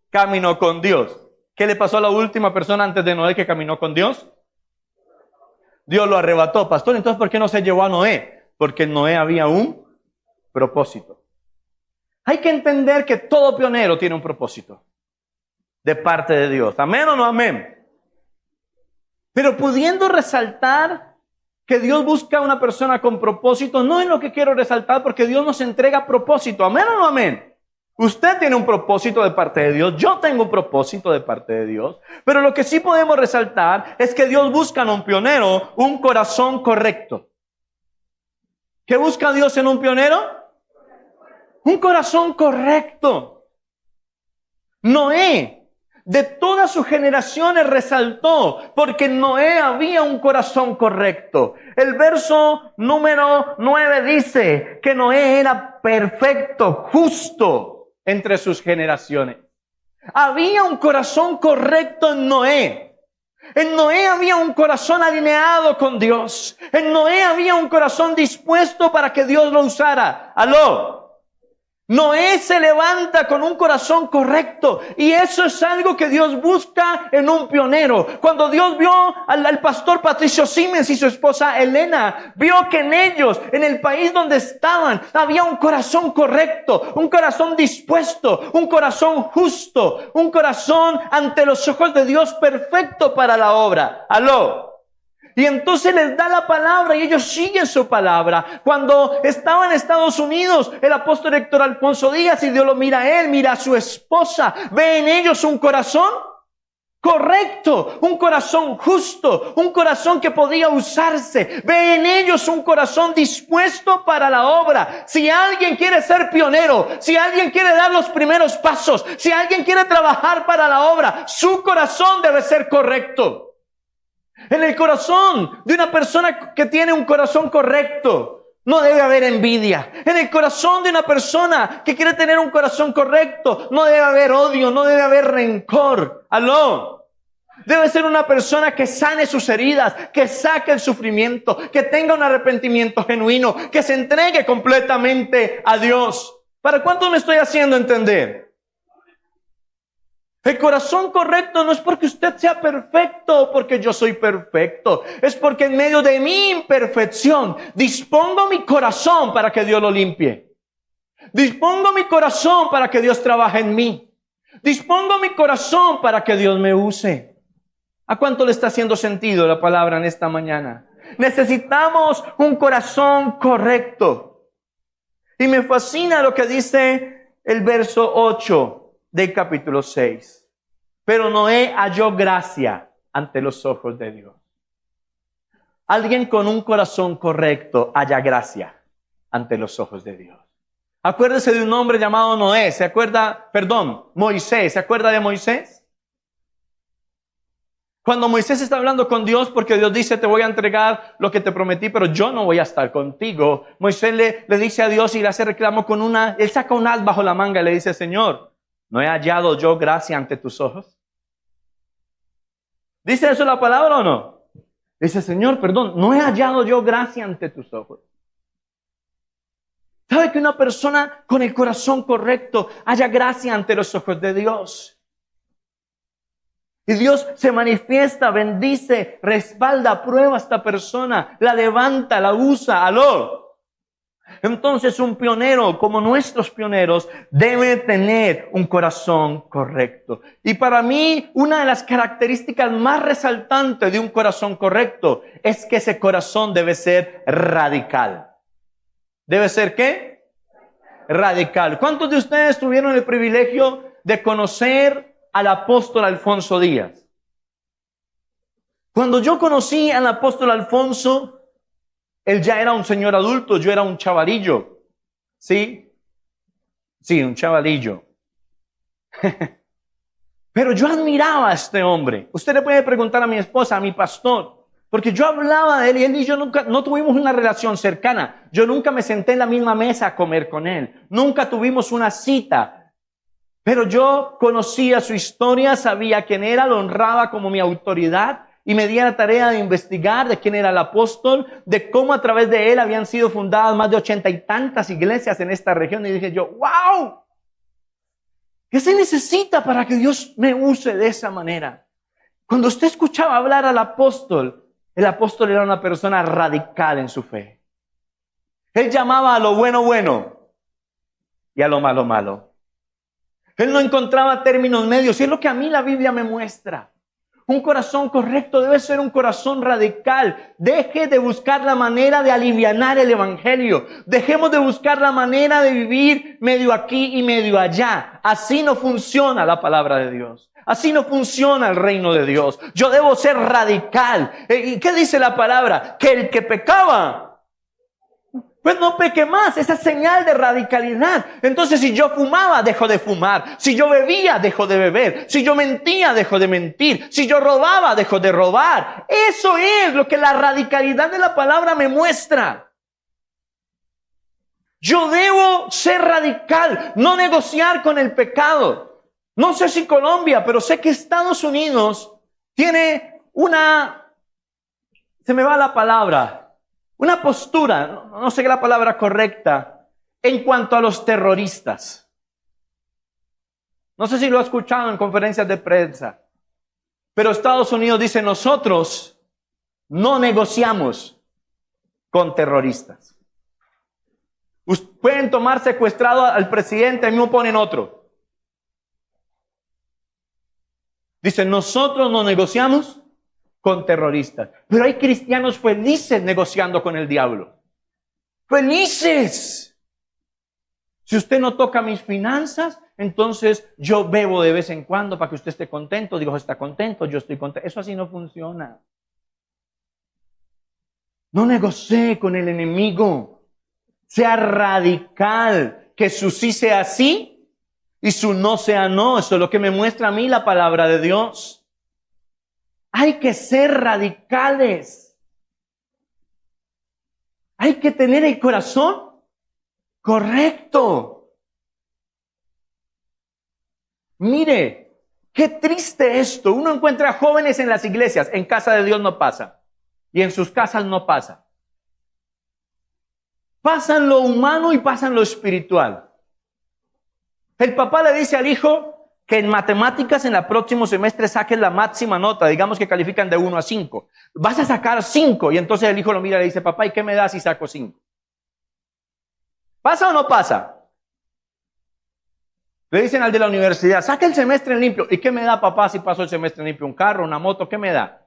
Caminó con Dios. ¿Qué le pasó a la última persona antes de Noé que caminó con Dios? Dios lo arrebató. Pastor, entonces ¿por qué no se llevó a Noé? Porque en Noé había un propósito. Hay que entender que todo pionero tiene un propósito de parte de Dios. ¿Amén o no amén? Pero pudiendo resaltar que Dios busca una persona con propósito, no es lo que quiero resaltar porque Dios nos entrega propósito. ¿Amén o no amén? Usted tiene un propósito de parte de Dios, yo tengo un propósito de parte de Dios, pero lo que sí podemos resaltar es que Dios busca en un pionero un corazón correcto. ¿Qué busca Dios en un pionero? Un corazón correcto. Noé, de todas sus generaciones resaltó, porque en Noé había un corazón correcto. El verso número 9 dice que Noé era perfecto, justo entre sus generaciones. Había un corazón correcto en Noé. En Noé había un corazón alineado con Dios. En Noé había un corazón dispuesto para que Dios lo usara. ¡Aló! Noé se levanta con un corazón correcto y eso es algo que Dios busca en un pionero. Cuando Dios vio al pastor Patricio Siemens y su esposa Elena, vio que en ellos, en el país donde estaban, había un corazón correcto, un corazón dispuesto, un corazón justo, un corazón ante los ojos de Dios perfecto para la obra. ¡Aló! Y entonces les da la palabra y ellos siguen su palabra. Cuando estaba en Estados Unidos, el apóstol Héctor Alfonso Díaz, y Dios lo mira a él, mira a su esposa, ve en ellos un corazón correcto, un corazón justo, un corazón que podía usarse. Ve en ellos un corazón dispuesto para la obra. Si alguien quiere ser pionero, si alguien quiere dar los primeros pasos, si alguien quiere trabajar para la obra, su corazón debe ser correcto. En el corazón de una persona que tiene un corazón correcto, no debe haber envidia. En el corazón de una persona que quiere tener un corazón correcto, no debe haber odio, no debe haber rencor. ¡Aló! Debe ser una persona que sane sus heridas, que saque el sufrimiento, que tenga un arrepentimiento genuino, que se entregue completamente a Dios. ¿Para cuánto me estoy haciendo entender? El corazón correcto no es porque usted sea perfecto o porque yo soy perfecto. Es porque en medio de mi imperfección dispongo mi corazón para que Dios lo limpie. Dispongo mi corazón para que Dios trabaje en mí. Dispongo mi corazón para que Dios me use. ¿A cuánto le está haciendo sentido la palabra en esta mañana? Necesitamos un corazón correcto. Y me fascina lo que dice el verso 8 del capítulo 6. Pero Noé halló gracia ante los ojos de Dios. Alguien con un corazón correcto halla gracia ante los ojos de Dios. Acuérdese de un hombre llamado Noé. Moisés. ¿Se acuerda de Moisés? Cuando Moisés está hablando con Dios, porque Dios dice, te voy a entregar lo que te prometí, pero yo no voy a estar contigo. Moisés le dice a Dios y le hace reclamo él saca un as bajo la manga y le dice, Señor, ¿no he hallado yo gracia ante tus ojos? ¿Dice eso la palabra o no? Dice, Señor, perdón, ¿no he hallado yo gracia ante tus ojos? ¿Sabe que una persona con el corazón correcto haya gracia ante los ojos de Dios? Y Dios se manifiesta, bendice, respalda, aprueba a esta persona, la levanta, la usa, ¡aló! Entonces un pionero, como nuestros pioneros, debe tener un corazón correcto. Y para mí, una de las características más resaltantes de un corazón correcto es que ese corazón debe ser radical. ¿Debe ser qué? Radical. ¿Cuántos de ustedes tuvieron el privilegio de conocer al apóstol Alfonso Díaz? Cuando yo conocí al apóstol Alfonso, él ya era un señor adulto, yo era un chavalillo. ¿Sí? Sí, un chavalillo. Pero yo admiraba a este hombre. Usted le puede preguntar a mi esposa, a mi pastor, porque yo hablaba de él y él y yo nunca, no tuvimos una relación cercana. Yo nunca me senté en la misma mesa a comer con él. Nunca tuvimos una cita. Pero yo conocía su historia, sabía quién era, lo honraba como mi autoridad. Y me di la tarea de investigar de quién era el apóstol, de cómo a través de él habían sido fundadas más de 80 y tantas iglesias en esta región. Y dije yo, ¡wow! ¿Qué se necesita para que Dios me use de esa manera? Cuando usted escuchaba hablar al apóstol, el apóstol era una persona radical en su fe. Él llamaba a lo bueno, bueno, y a lo malo, malo. Él no encontraba términos medios, y es lo que a mí la Biblia me muestra. Un corazón correcto debe ser un corazón radical. Deje de buscar la manera de alivianar el evangelio. Dejemos de buscar la manera de vivir medio aquí y medio allá. Así no funciona la palabra de Dios. Así no funciona el reino de Dios. Yo debo ser radical. ¿Y qué dice la palabra? Que el que pecaba, pues no peque más. Esa señal de radicalidad. Entonces, si yo fumaba, dejo de fumar. Si yo bebía, dejo de beber. Si yo mentía, dejo de mentir. Si yo robaba, dejo de robar. Eso es lo que la radicalidad de la palabra me muestra. Yo debo ser radical, no negociar con el pecado. No sé si Colombia, pero sé que Estados Unidos tiene se me va la palabra, una postura, no sé qué es la palabra correcta, en cuanto a los terroristas. No sé si lo ha escuchado en conferencias de prensa, pero Estados Unidos dice, nosotros no negociamos con terroristas. Pueden tomar secuestrado al presidente, a mí me ponen otro. Dice, nosotros no negociamos con terroristas. Pero hay cristianos felices negociando con el diablo. ¡Felices! Si usted no toca mis finanzas, entonces yo bebo de vez en cuando para que usted esté contento. Dios está contento, yo estoy contento. Eso así no funciona. No negocie con el enemigo. Sea radical. Que su sí sea sí y su no sea no. Eso es lo que me muestra a mí la palabra de Dios. Hay que ser radicales. Hay que tener el corazón correcto. Mire, qué triste esto. Uno encuentra jóvenes en las iglesias, en casa de Dios no pasa. Y en sus casas no pasa. Pasan lo humano y pasan lo espiritual. El papá le dice al hijo que en matemáticas en el próximo semestre saques la máxima nota. Digamos que califican de 1 a 5. Vas a sacar 5. Y entonces el hijo lo mira y le dice, papá, ¿y qué me das si saco 5? ¿Pasa o no pasa? Le dicen al de la universidad, saca el semestre en limpio. ¿Y qué me da, papá, si paso el semestre en limpio? ¿Un carro, una moto? ¿Qué me da?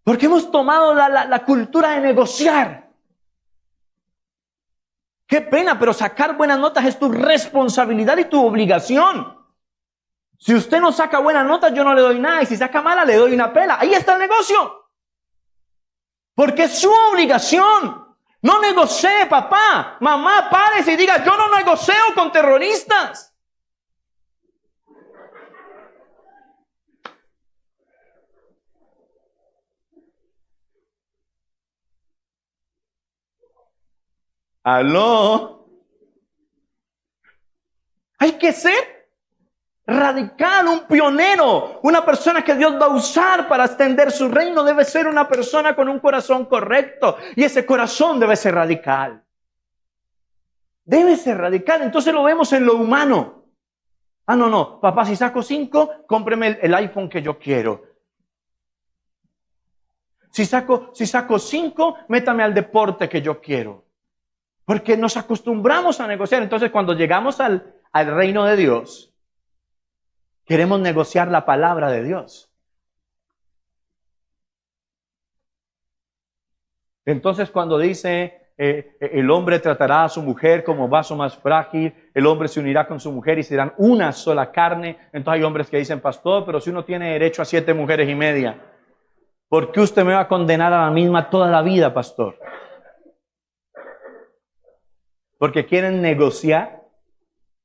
Porque hemos tomado la cultura de negociar. Qué pena, pero sacar buenas notas es tu responsabilidad y tu obligación. Si usted no saca buenas notas, yo no le doy nada. Y si saca mala, le doy una pela. Ahí está el negocio. Porque es su obligación. No negocie, papá, mamá, párese y diga, yo no negocio con terroristas. ¿Aló? Hay que ser radical, un pionero, una persona que Dios va a usar para extender su reino. Debe ser una persona con un corazón correcto y ese corazón debe ser radical. Debe ser radical. Entonces lo vemos en lo humano. Ah, no, papá, si saco 5, cómpreme el iPhone que yo quiero. Si saco 5, métame al deporte que yo quiero. Porque nos acostumbramos a negociar. Entonces cuando llegamos al reino de Dios, queremos negociar la palabra de Dios. Entonces cuando dice el hombre tratará a su mujer como vaso más frágil, el hombre se unirá con su mujer y serán una sola carne. Entonces hay hombres que dicen, pastor, pero si uno tiene derecho a 7 mujeres y media, ¿por qué usted me va a condenar a la misma toda la vida, pastor? Porque quieren negociar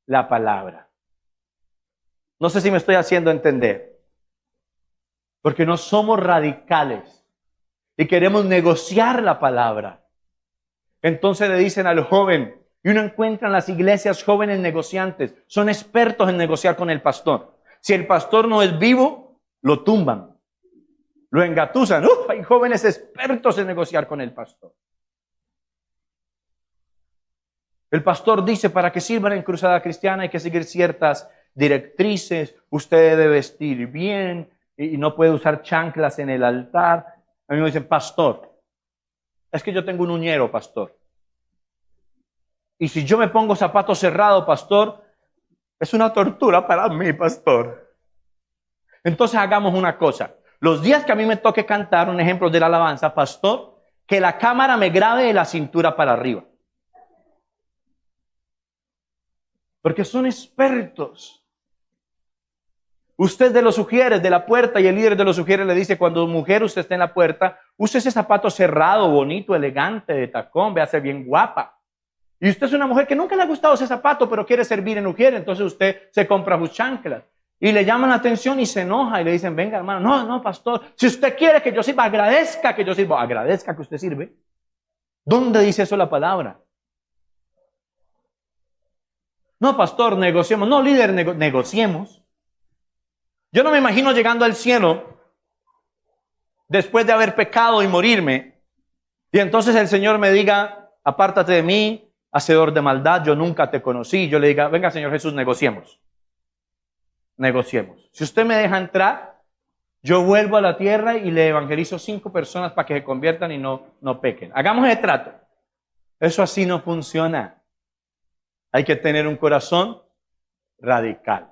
la palabra. No sé si me estoy haciendo entender. Porque no somos radicales y queremos negociar la palabra. Entonces le dicen al joven, y uno encuentra en las iglesias jóvenes negociantes, son expertos en negociar con el pastor. Si el pastor no es vivo, lo tumban, lo engatusan. Hay jóvenes expertos en negociar con el pastor. El pastor dice, para que sirvan en Cruzada Cristiana hay que seguir ciertas directrices, usted debe vestir bien y no puede usar chanclas en el altar. A mí me dicen, pastor, es que yo tengo un uñero, pastor. Y si yo me pongo zapato cerrado, pastor, es una tortura para mí, pastor. Entonces hagamos una cosa. Los días que a mí me toque cantar un ejemplo de la alabanza, pastor, que la cámara me grabe de la cintura para arriba. Porque son expertos. Usted de los sugieres de la puerta y el líder de los sugieres le dice, cuando mujer usted esté en la puerta, use ese zapato cerrado, bonito, elegante, de tacón, véase bien guapa. Y usted es una mujer que nunca le ha gustado ese zapato, pero quiere servir en Ujier, entonces usted se compra sus chanclas. Y le llaman la atención y se enoja y le dicen, venga hermano, no, pastor, si usted quiere que yo sirva, agradezca que yo sirva, agradezca que usted sirve. ¿Dónde dice eso la palabra? No, pastor, negociemos. No, líder, negociemos. Yo no me imagino llegando al cielo después de haber pecado y morirme. Y entonces el Señor me diga, apártate de mí, hacedor de maldad, yo nunca te conocí. Yo le diga, venga Señor Jesús, negociemos. Negociemos. Si usted me deja entrar, yo vuelvo a la tierra y le evangelizo 5 personas para que se conviertan y no pequen. Hagamos el trato. Eso así no funciona. Hay que tener un corazón radical.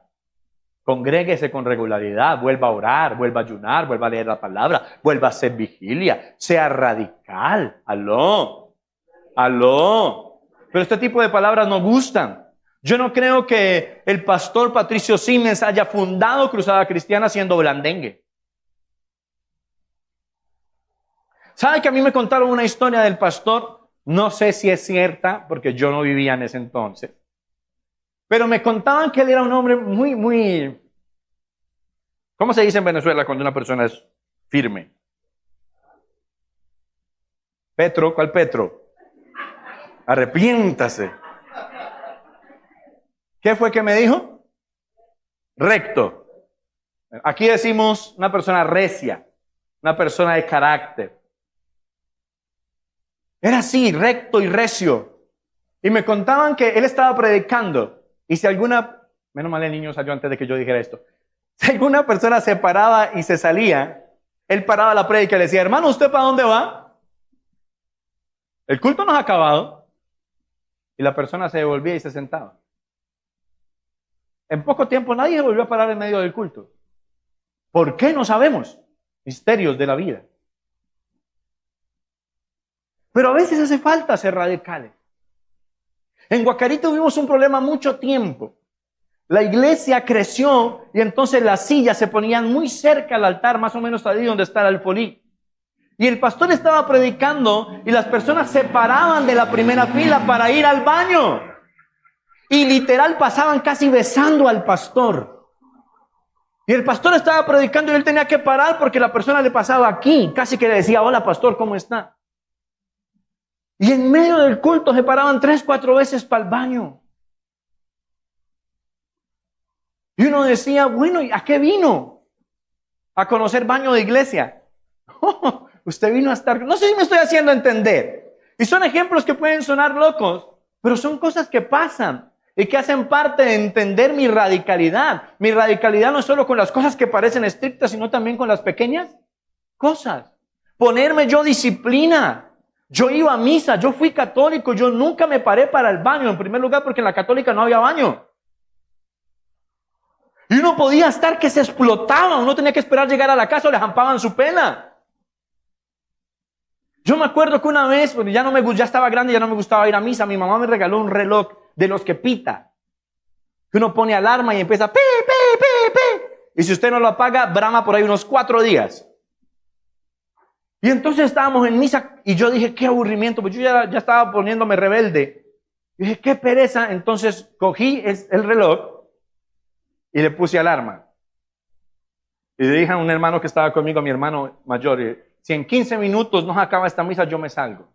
Congréguese con regularidad, vuelva a orar, vuelva a ayunar, vuelva a leer la palabra, vuelva a hacer vigilia, sea radical. Aló. Pero este tipo de palabras no gustan. Yo no creo que el pastor Patricio Siemens haya fundado Cruzada Cristiana siendo blandengue. ¿Sabe que a mí me contaron una historia del pastor? No sé si es cierta, porque yo no vivía en ese entonces. Pero me contaban que él era un hombre muy... ¿Cómo se dice en Venezuela cuando una persona es firme? Petro, ¿cuál Petro? Arrepiéntase. ¿Qué fue que me dijo? Recto. Aquí decimos una persona recia, una persona de carácter. Era así, recto y recio. Y me contaban que él estaba predicando. Y si alguna, menos mal el niño salió antes de que yo dijera esto. Si alguna persona se paraba y se salía, él paraba la prédica y le decía, hermano, ¿usted para dónde va? El culto no ha acabado. Y la persona se devolvía y se sentaba. En poco tiempo nadie volvió a parar en medio del culto. ¿Por qué? No sabemos. Misterios de la vida. Pero a veces hace falta ser radicales. En Guacarí tuvimos un problema mucho tiempo. La iglesia creció y entonces las sillas se ponían muy cerca al altar, más o menos ahí donde está el alfolí. Y el pastor estaba predicando y las personas se paraban de la primera fila para ir al baño. Y literal pasaban casi besando al pastor. Y el pastor estaba predicando y él tenía que parar porque la persona le pasaba aquí. Casi que le decía, hola pastor, ¿cómo está? Y en medio del culto se paraban 3, 4 veces para el baño. Y uno decía, bueno, ¿y a qué vino? A conocer baño de iglesia. Oh, usted vino a estar... No sé si me estoy haciendo entender. Y son ejemplos que pueden sonar locos, pero son cosas que pasan y que hacen parte de entender mi radicalidad. Mi radicalidad no es solo con las cosas que parecen estrictas, sino también con las pequeñas cosas. Ponerme yo disciplina. Yo iba a misa, yo fui católico, yo nunca me paré para el baño, en primer lugar porque en la católica no había baño. Y uno podía estar que se explotaba, uno tenía que esperar llegar a la casa o le jampaban su pena. Yo me acuerdo que una vez, bueno, ya estaba grande, ya no me gustaba ir a misa, mi mamá me regaló un reloj de los que pita. Que uno pone alarma y empieza pi, pi, pi, pi. Y si usted no lo apaga, brama por ahí unos 4 días. Y entonces estábamos en misa y yo dije, qué aburrimiento, pues yo ya estaba poniéndome rebelde. Y dije, qué pereza. Entonces cogí el reloj y le puse alarma. Y le dije a un hermano que estaba conmigo, a mi hermano mayor, si en 15 minutos no acaba esta misa, yo me salgo.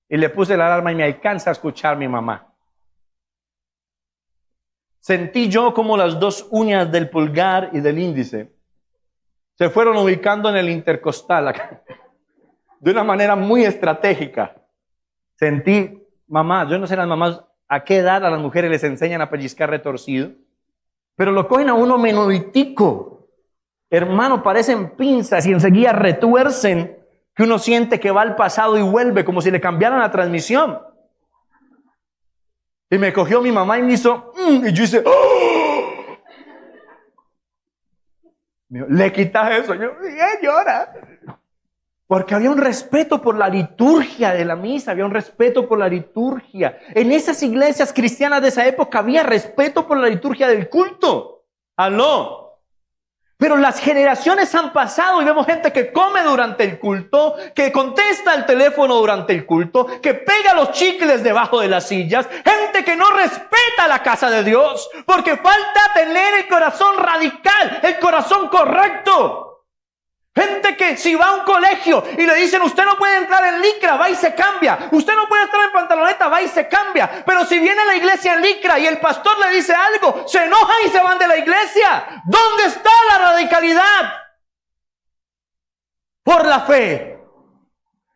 Y le puse la alarma y me alcanza a escuchar mi mamá. Sentí yo como las 2 uñas del pulgar y del índice se fueron ubicando en el intercostal acá, de una manera muy estratégica. Sentí, mamá, yo no sé las mamás a qué edad a las mujeres les enseñan a pellizcar retorcido, pero lo cogen a uno menuditico. Hermano, parecen pinzas y enseguida retuercen que uno siente que va al pasado y vuelve como si le cambiaran la transmisión. Y me cogió mi mamá y me hizo, y yo hice, ¡oh! Le quitas eso, yo llora. Porque había un respeto por la liturgia de la misa, había un respeto por la liturgia. En esas iglesias cristianas de esa época había respeto por la liturgia del culto. ¡Aló! Pero las generaciones han pasado y vemos gente que come durante el culto, que contesta el teléfono durante el culto, que pega los chicles debajo de las sillas, gente que no respeta la casa de Dios, porque falta tener el corazón radical, el corazón correcto. Gente que si va a un colegio y le dicen usted no puede entrar en licra, va y se cambia. Usted no puede estar en pantaloneta, va y se cambia. Pero si viene a la iglesia en licra y el pastor le dice algo, se enojan y se van de la iglesia. ¿Dónde está la radicalidad? Por la fe.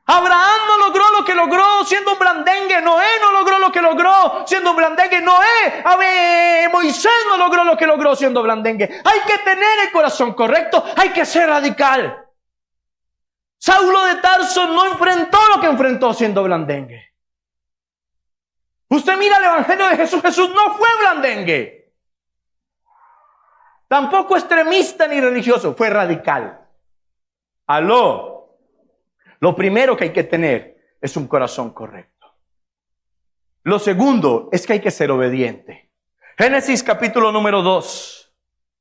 Abraham no logró lo que logró siendo un blandengue. Noé no logró lo que logró siendo un blandengue. Moisés no logró lo que logró siendo blandengue. Hay que tener el corazón correcto. Hay que ser radical. Saulo de Tarso no enfrentó lo que enfrentó siendo blandengue. Usted mira el evangelio de Jesús. Jesús no fue blandengue. Tampoco extremista ni religioso. Fue radical. Aló. Lo primero que hay que tener es un corazón correcto. Lo segundo es que hay que ser obediente. Génesis capítulo número 2,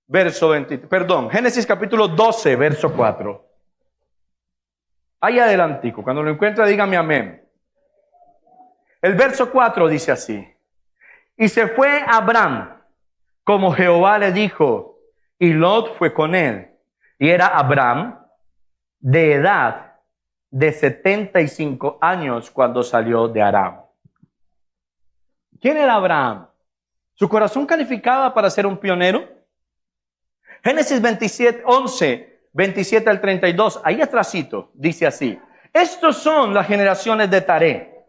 verso 20, Génesis capítulo 12, verso 4. Ahí adelantico, cuando lo encuentre dígame amén. El verso 4 dice así: y se fue Abraham, como Jehová le dijo, y Lot fue con él. Y era Abraham de edad de 75 años cuando salió de Aram. ¿Quién era Abraham? ¿Su corazón calificaba para ser un pionero? Génesis 27, 11, 27 al 32, ahí atrásito, dice así: estos son las generaciones de Taré.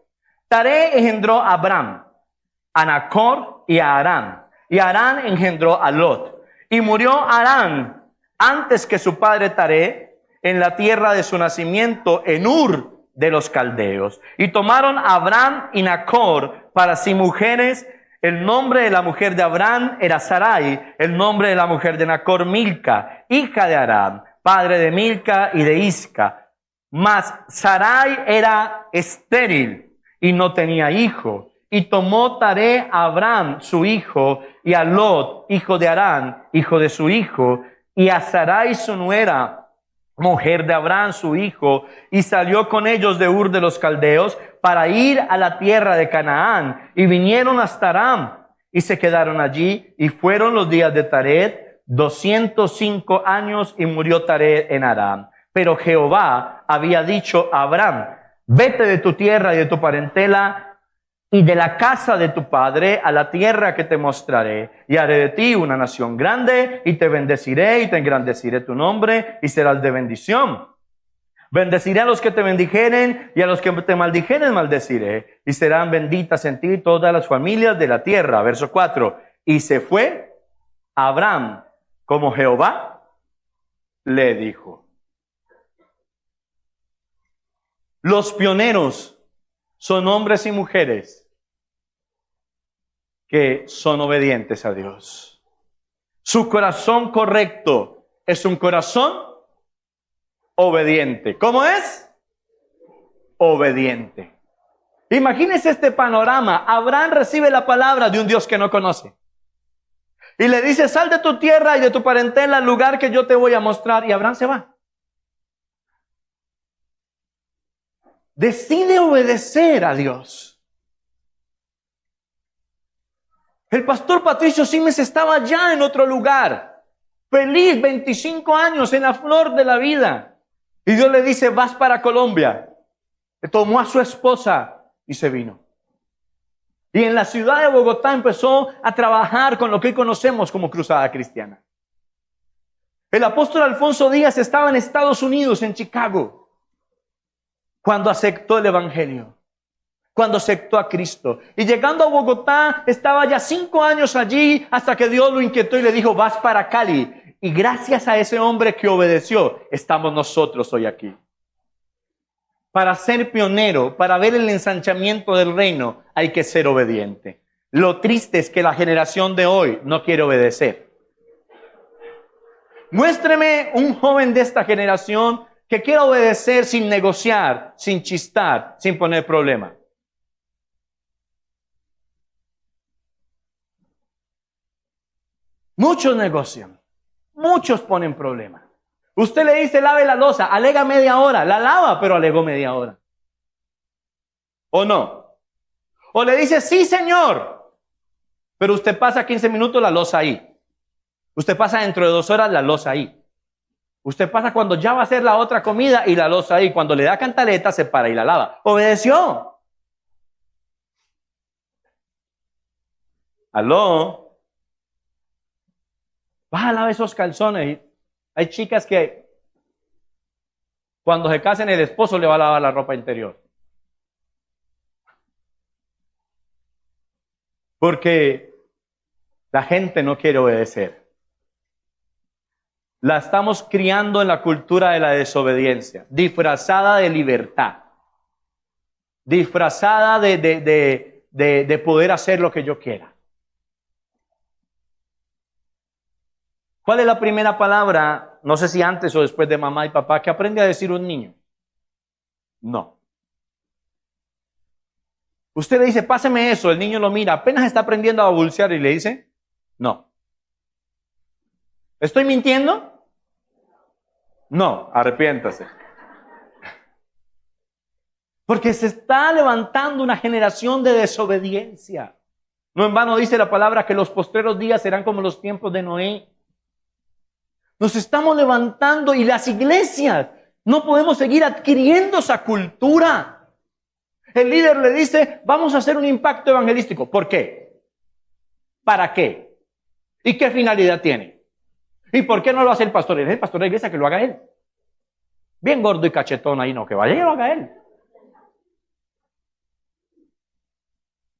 Taré engendró a Abraham, a Nacor y a Harán. Y Harán engendró a Lot. Y murió Harán antes que su padre Taré en la tierra de su nacimiento, en Ur de los Caldeos. Y tomaron a Abraham y Nacor para sí mujeres. El nombre de la mujer de Abraham era Sarai, el nombre de la mujer de Nacor Milca, hija de Harán, padre de Milca y de Isca. Mas Sarai era estéril y no tenía hijo. Y tomó Taré a Abraham, su hijo, y a Lot, hijo de Harán, hijo de su hijo, y a Sarai, su nuera, mujer de Abraham, su hijo, y salió con ellos de Ur de los Caldeos para ir a la tierra de Canaán. Y vinieron hasta Aram, y se quedaron allí, y fueron los días de Taré 205 años, y murió Taré en Aram. Pero Jehová había dicho a Abraham: vete de tu tierra y de tu parentela y de la casa de tu padre a la tierra que te mostraré, y haré de ti una nación grande, y te bendeciré y te engrandeciré tu nombre, y serás de bendición. Bendeciré a los que te bendijeren, y a los que te maldijeren maldeciré, y serán benditas en ti todas las familias de la tierra. Verso 4. Y se fue Abraham como Jehová le dijo. Los pioneros son hombres y mujeres que son obedientes a Dios. Su corazón correcto es un corazón obediente. ¿Cómo es? Obediente. Imagínense este panorama. Abraham recibe la palabra de un Dios que no conoce. Y le dice: sal de tu tierra y de tu parentela al lugar que yo te voy a mostrar. Y Abraham se va. Decide obedecer a Dios. El pastor Patricio Simes estaba ya en otro lugar, feliz, 25 años, en la flor de la vida. Y Dios le dice: vas para Colombia. Le tomó a su esposa y se vino. Y en la ciudad de Bogotá empezó a trabajar con lo que hoy conocemos como Cruzada Cristiana. El apóstol Alfonso Díaz estaba en Estados Unidos, en Chicago, cuando aceptó el evangelio, cuando aceptó a Cristo. Y llegando a Bogotá, estaba ya 5 años allí, hasta que Dios lo inquietó y le dijo: vas para Cali. Y gracias a ese hombre que obedeció, estamos nosotros hoy aquí. Para ser pionero, para ver el ensanchamiento del reino, hay que ser obediente. Lo triste es que la generación de hoy no quiere obedecer. Muéstreme un joven de esta generación que quiera obedecer sin negociar, sin chistar, sin poner problema. Muchos negocian, muchos ponen problema. Usted le dice: lave la loza, alega media hora, la lava, pero alegó media hora. ¿O no? O le dice: sí, señor, pero usted pasa 15 minutos, la loza ahí. Usted pasa dentro de 2 horas, la loza ahí. Usted pasa cuando ya va a hacer la otra comida y la loza ahí. Cuando le da cantaleta, se para y la lava. Obedeció. ¿Aló? Baja, lava esos calzones. Hay chicas que cuando se casen el esposo le va a lavar la ropa interior. Porque la gente no quiere obedecer. La estamos criando en la cultura de la desobediencia, disfrazada de libertad, disfrazada de poder hacer lo que yo quiera. ¿Cuál es la primera palabra, no sé si antes o después de mamá y papá, que aprende a decir un niño? No. Usted le dice, páseme eso, el niño lo mira, apenas está aprendiendo a balbucear y le dice, no. ¿Estoy mintiendo? No, arrepiéntase. Porque se está levantando una generación de desobediencia. No en vano dice la palabra que los postreros días serán como los tiempos de Noé. Nos estamos levantando y las iglesias no podemos seguir adquiriendo esa cultura. El líder le dice, vamos a hacer un impacto evangelístico. ¿Por qué? ¿Para qué? ¿Y qué finalidad tiene? ¿Y por qué no lo hace el pastor? Es el pastor de la iglesia, que lo haga él. Bien gordo y cachetón ahí, no, que vaya y lo haga él.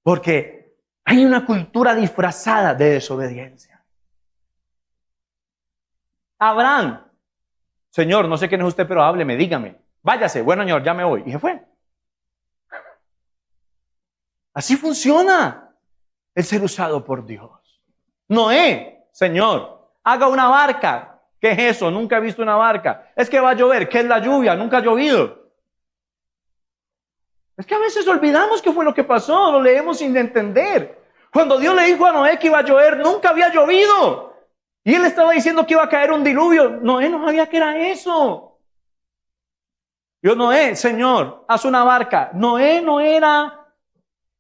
Porque hay una cultura disfrazada de desobediencia. Abraham, Señor, no sé quién es usted, pero hábleme, dígame. Váyase, bueno, Señor, ya me voy. Y se fue. Así funciona el ser usado por Dios. Noé, Señor, haga una barca. ¿Qué es eso? Nunca he visto una barca. Es que va a llover. ¿Qué es la lluvia? Nunca ha llovido. Es que a veces olvidamos qué fue lo que pasó, lo leemos sin entender. Cuando Dios le dijo a Noé que iba a llover, nunca había llovido. Y él estaba diciendo que iba a caer un diluvio. Noé no sabía qué era eso. Yo, Noé, Señor, haz una barca. Noé no era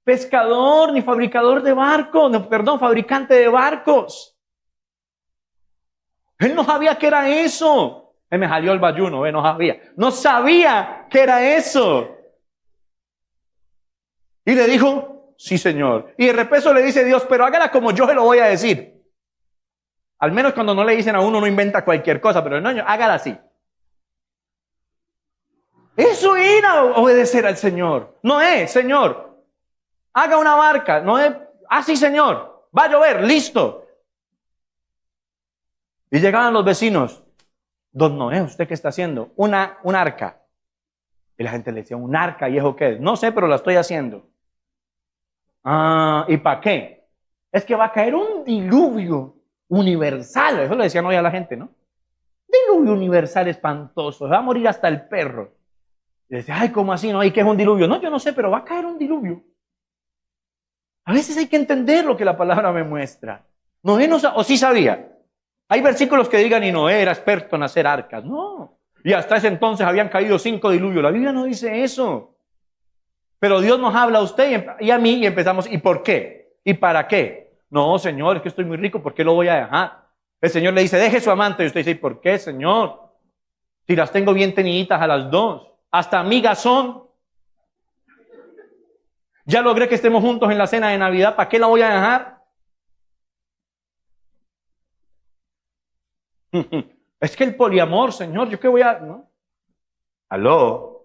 pescador ni fabricador de barcos, no, perdón, fabricante de barcos. Él no sabía qué era eso. Él me salió el bayuno, no sabía. No sabía qué era eso. Y le dijo, sí, Señor. Y de repente le dice Dios, pero hágala como yo se lo voy a decir. Al menos cuando no le dicen a uno, no inventa cualquier cosa, pero no, hágala así. Eso era obedecer al Señor. Noé, Señor, haga una barca. Noé, sí, Señor, va a llover, listo. Y llegaban los vecinos. Don Noé, ¿usted qué está haciendo? Un arca. Y la gente le decía, ¿un arca? ¿Y eso qué es? No sé, pero la estoy haciendo. ¿Y para qué? Es que va a caer un diluvio universal. Eso le decían hoy a la gente, ¿no? Diluvio universal espantoso. Va a morir hasta el perro. Y decía, ay, ¿cómo así? ¿No? ¿Y qué es un diluvio? No, yo no sé, pero va a caer un diluvio. A veces hay que entender lo que la palabra me muestra. Noé no sabía, o sí sabía. Hay versículos que digan, y Noé era experto en hacer arcas. No. Y hasta ese entonces habían caído 5 diluvios. La Biblia no dice eso. Pero Dios nos habla a usted y a mí y empezamos, ¿y por qué? ¿Y para qué? No, Señor, es que estoy muy rico, ¿por qué lo voy a dejar? El Señor le dice, deje su amante. Y usted dice, ¿y por qué, Señor? Si las tengo bien teniditas a las dos. Hasta amigas son. Ya logré que estemos juntos en la cena de Navidad, ¿para qué la voy a dejar? Es que el poliamor, Señor, ¿yo qué voy a...? ¿No? ¿Aló?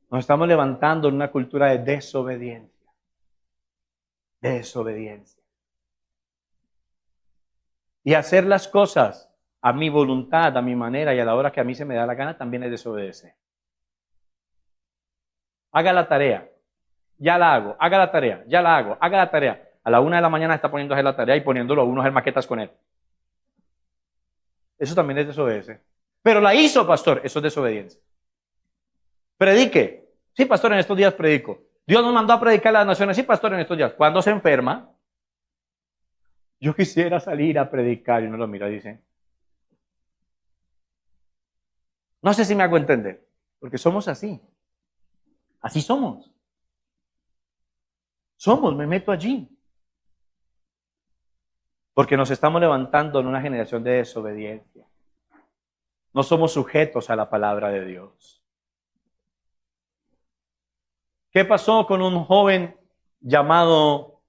Nos estamos levantando en una cultura de desobediencia. Desobediencia. Y hacer las cosas a mi voluntad, a mi manera y a la hora que a mí se me da la gana también es desobedecer. Haga la tarea. Ya la hago. Haga la tarea. Ya la hago. Haga la tarea. A la 1 de la mañana está poniendo a hacer la tarea y poniéndolo a uno a hacer maquetas con él. Eso también es desobedecer. Pero la hizo, pastor. Eso es desobediencia. Predique. Sí, pastor, en estos días predico. Dios nos mandó a predicar a las naciones. Sí, pastor, en estos días. Cuando se enferma, yo quisiera salir a predicar. Y uno lo mira y dice, no sé si me hago entender. Porque somos así. Así somos. Me meto allí. Porque nos estamos levantando en una generación de desobediencia. No somos sujetos a la palabra de Dios. ¿Qué pasó con un joven llamado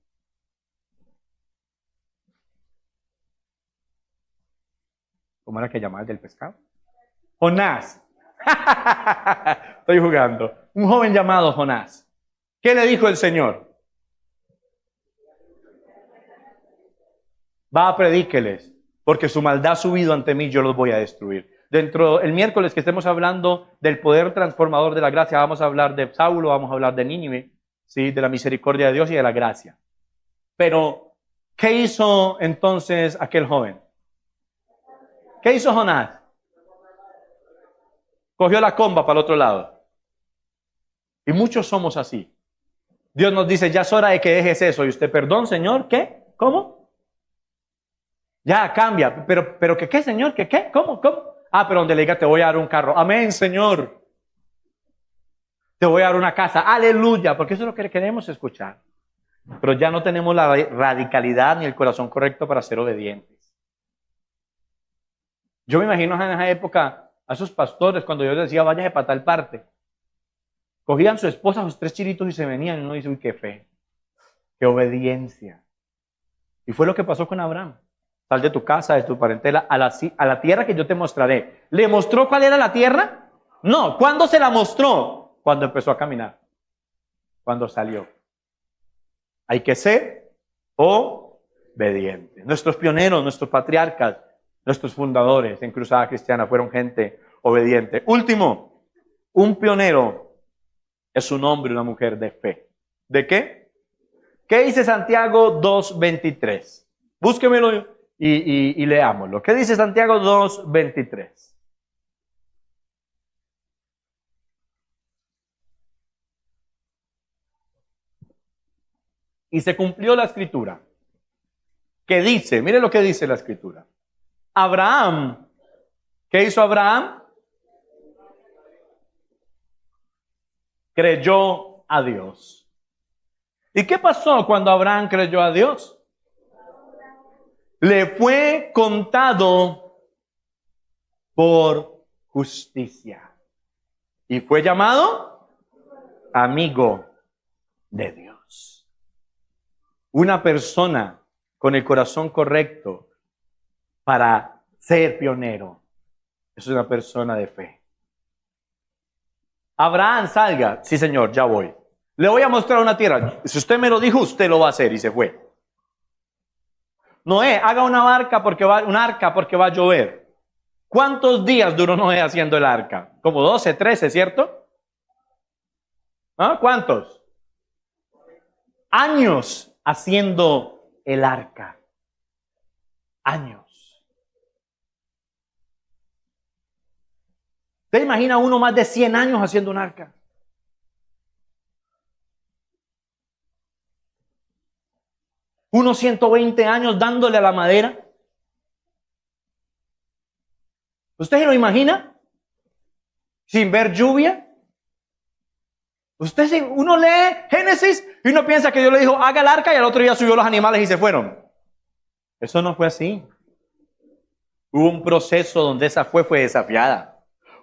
¿cómo era que llamaba el del pescado? Jonás. Estoy jugando. Un joven llamado Jonás. ¿Qué le dijo el Señor? Va, predíqueles, porque su maldad ha subido ante mí, yo los voy a destruir. El miércoles que estemos hablando del poder transformador de la gracia, vamos a hablar de Saulo, vamos a hablar de Nínive, ¿sí? De la misericordia de Dios y de la gracia. Pero, ¿qué hizo entonces aquel joven? ¿Qué hizo Jonás? Cogió la comba para el otro lado. Y muchos somos así. Dios nos dice, ya es hora de que dejes eso. Y usted, perdón, Señor, ¿qué? ¿Cómo? Ya, cambia. Pero ¿qué, Señor? ¿Qué? ¿Cómo? Ah, pero donde le diga, te voy a dar un carro. Amén, Señor. Te voy a dar una casa. Aleluya. Porque eso es lo que queremos escuchar. Pero ya no tenemos la radicalidad ni el corazón correcto para ser obedientes. Yo me imagino en esa época a esos pastores cuando Dios les decía, váyase para tal parte. Cogían su esposa, sus 3 chiritos y se venían. Y uno dice, uy, qué fe, qué obediencia. Y fue lo que pasó con Abraham. Sal de tu casa, de tu parentela, a la tierra que yo te mostraré. ¿Le mostró cuál era la tierra? No. ¿Cuándo se la mostró? Cuando empezó a caminar. Cuando salió. Hay que ser obedientes. Nuestros pioneros, nuestros patriarcas, nuestros fundadores en Cruzada Cristiana fueron gente obediente. Último, un pionero es un hombre y una mujer de fe. ¿De qué? ¿Qué dice Santiago 2:23? Búsquemelo y leámoslo. ¿Qué dice Santiago 2:23? Y se cumplió la escritura. ¿Qué dice? Mire lo que dice la escritura. Abraham, ¿qué hizo Abraham? Creyó a Dios. ¿Y qué pasó cuando Abraham creyó a Dios? Le fue contado por justicia. Y fue llamado amigo de Dios. Una persona con el corazón correcto para ser pionero es una persona de fe. Abraham, salga. Sí, señor, ya voy. Le voy a mostrar una tierra. Si usted me lo dijo, usted lo va a hacer. Y se fue. Noé, haga una arca porque va a llover. ¿Cuántos días duró Noé haciendo el arca? Como 12, 13, ¿cierto? ¿Ah? ¿Cuántos? Años haciendo el arca. Años. ¿Usted imagina uno más de 100 años haciendo un arca? Unos 120 años dándole a la madera. ¿Usted se lo imagina? Sin ver lluvia. Uno lee Génesis y uno piensa que Dios le dijo, haga el arca, y al otro día subió los animales y se fueron. Eso no fue así. Hubo un proceso donde esa fe fue desafiada.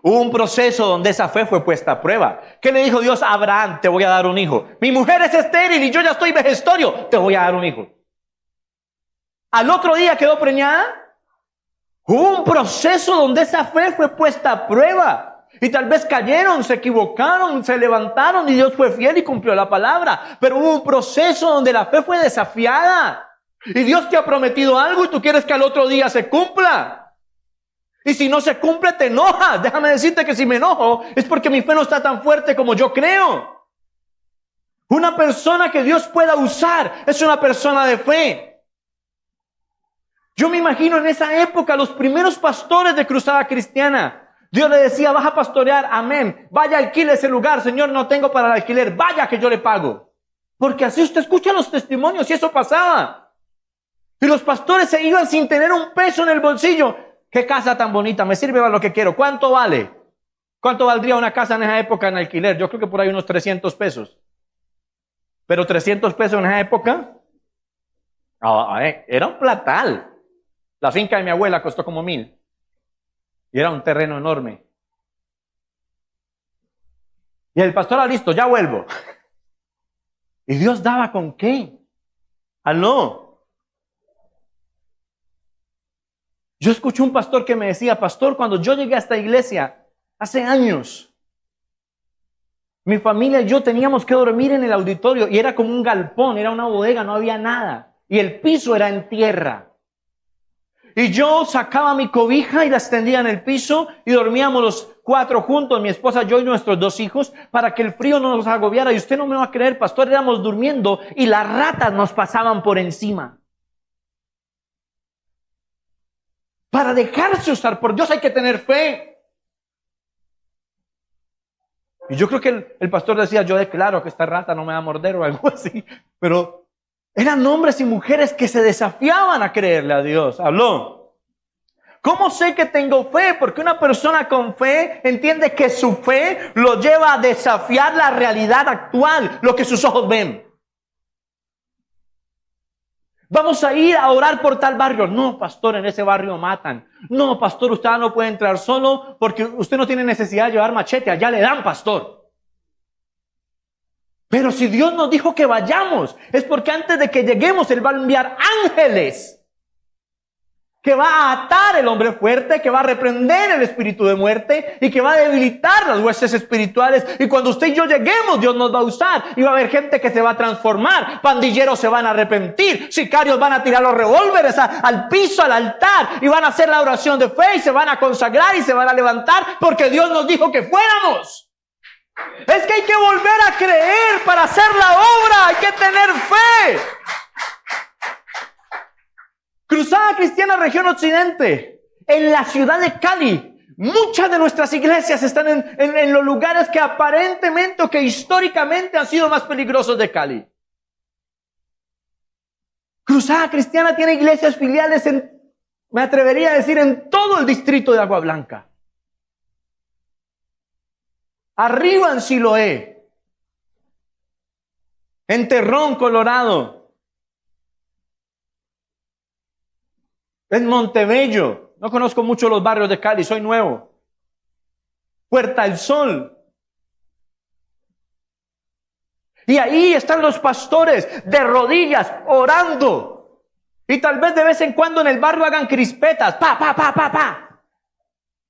Hubo un proceso donde esa fe fue puesta a prueba. ¿Qué le dijo Dios a Abraham? Te voy a dar un hijo. Mi mujer es estéril y yo ya estoy vejestorio. Te voy a dar un hijo. Al otro día quedó preñada. Hubo un proceso donde esa fe fue puesta a prueba. Y tal vez cayeron, se equivocaron, se levantaron y Dios fue fiel y cumplió la palabra. Pero hubo un proceso donde la fe fue desafiada. Y Dios te ha prometido algo y tú quieres que al otro día se cumpla. Y si no se cumple, te enojas. Déjame decirte que si me enojo es porque mi fe no está tan fuerte como yo creo. Una persona que Dios pueda usar es una persona de fe. Yo me imagino en esa época los primeros pastores de Cruzada Cristiana. Dios le decía, vas a pastorear, amén. Vaya, alquile ese lugar, Señor, no tengo para el alquiler. Vaya que yo le pago. Porque así usted escucha los testimonios y eso pasaba. Y los pastores se iban sin tener un peso en el bolsillo. Qué casa tan bonita, me sirve para lo que quiero. ¿Cuánto vale? ¿Cuánto valdría una casa en esa época en alquiler? Yo creo que por ahí unos 300 pesos. Pero 300 pesos en esa época, era un platal. La finca de mi abuela costó como 1,000. Y era un terreno enorme. Y el pastor, listo, ya vuelvo. ¿Y Dios daba con qué? ¿Aló? Yo escuché un pastor que me decía, pastor, cuando yo llegué a esta iglesia, hace años, mi familia y yo teníamos que dormir en el auditorio y era como un galpón, era una bodega, no había nada. Y el piso era en tierra. Y yo sacaba mi cobija y la extendía en el piso y dormíamos los 4 juntos, mi esposa, yo y nuestros 2 hijos, para que el frío no nos agobiara. Y usted no me va a creer, pastor, éramos durmiendo y las ratas nos pasaban por encima. Para dejarse usar por Dios hay que tener fe. Y yo creo que el pastor decía, yo declaro que esta rata no me va a morder o algo así. Pero eran hombres y mujeres que se desafiaban a creerle a Dios. Habló. ¿Cómo sé que tengo fe? Porque una persona con fe entiende que su fe lo lleva a desafiar la realidad actual, lo que sus ojos ven. Vamos a ir a orar por tal barrio. No, pastor, en ese barrio matan. No, pastor, usted no puede entrar solo porque usted no tiene necesidad de llevar machete. Allá le dan, pastor. Pero si Dios nos dijo que vayamos, es porque antes de que lleguemos, Él va a enviar ángeles que va a atar el hombre fuerte, que va a reprender el espíritu de muerte y que va a debilitar las huestes espirituales. Y cuando usted y yo lleguemos, Dios nos va a usar y va a haber gente que se va a transformar. Pandilleros se van a arrepentir, sicarios van a tirar los revólveres al piso, al altar, y van a hacer la oración de fe y se van a consagrar y se van a levantar porque Dios nos dijo que fuéramos. Es que hay que volver a creer para hacer la obra, hay que tener fe. Cruzada Cristiana Región Occidente, en la ciudad de Cali, muchas de nuestras iglesias están en los lugares que aparentemente o que históricamente han sido más peligrosos de Cali. Cruzada Cristiana tiene iglesias filiales me atrevería a decir, en todo el distrito de Agua Blanca. Arriba en Siloé, en Terrón, Colorado, en Montebello. No conozco mucho los barrios de Cali, soy nuevo. Puerta del Sol. Y ahí están los pastores de rodillas orando. Y tal vez de vez en cuando en el barrio hagan crispetas. Pa.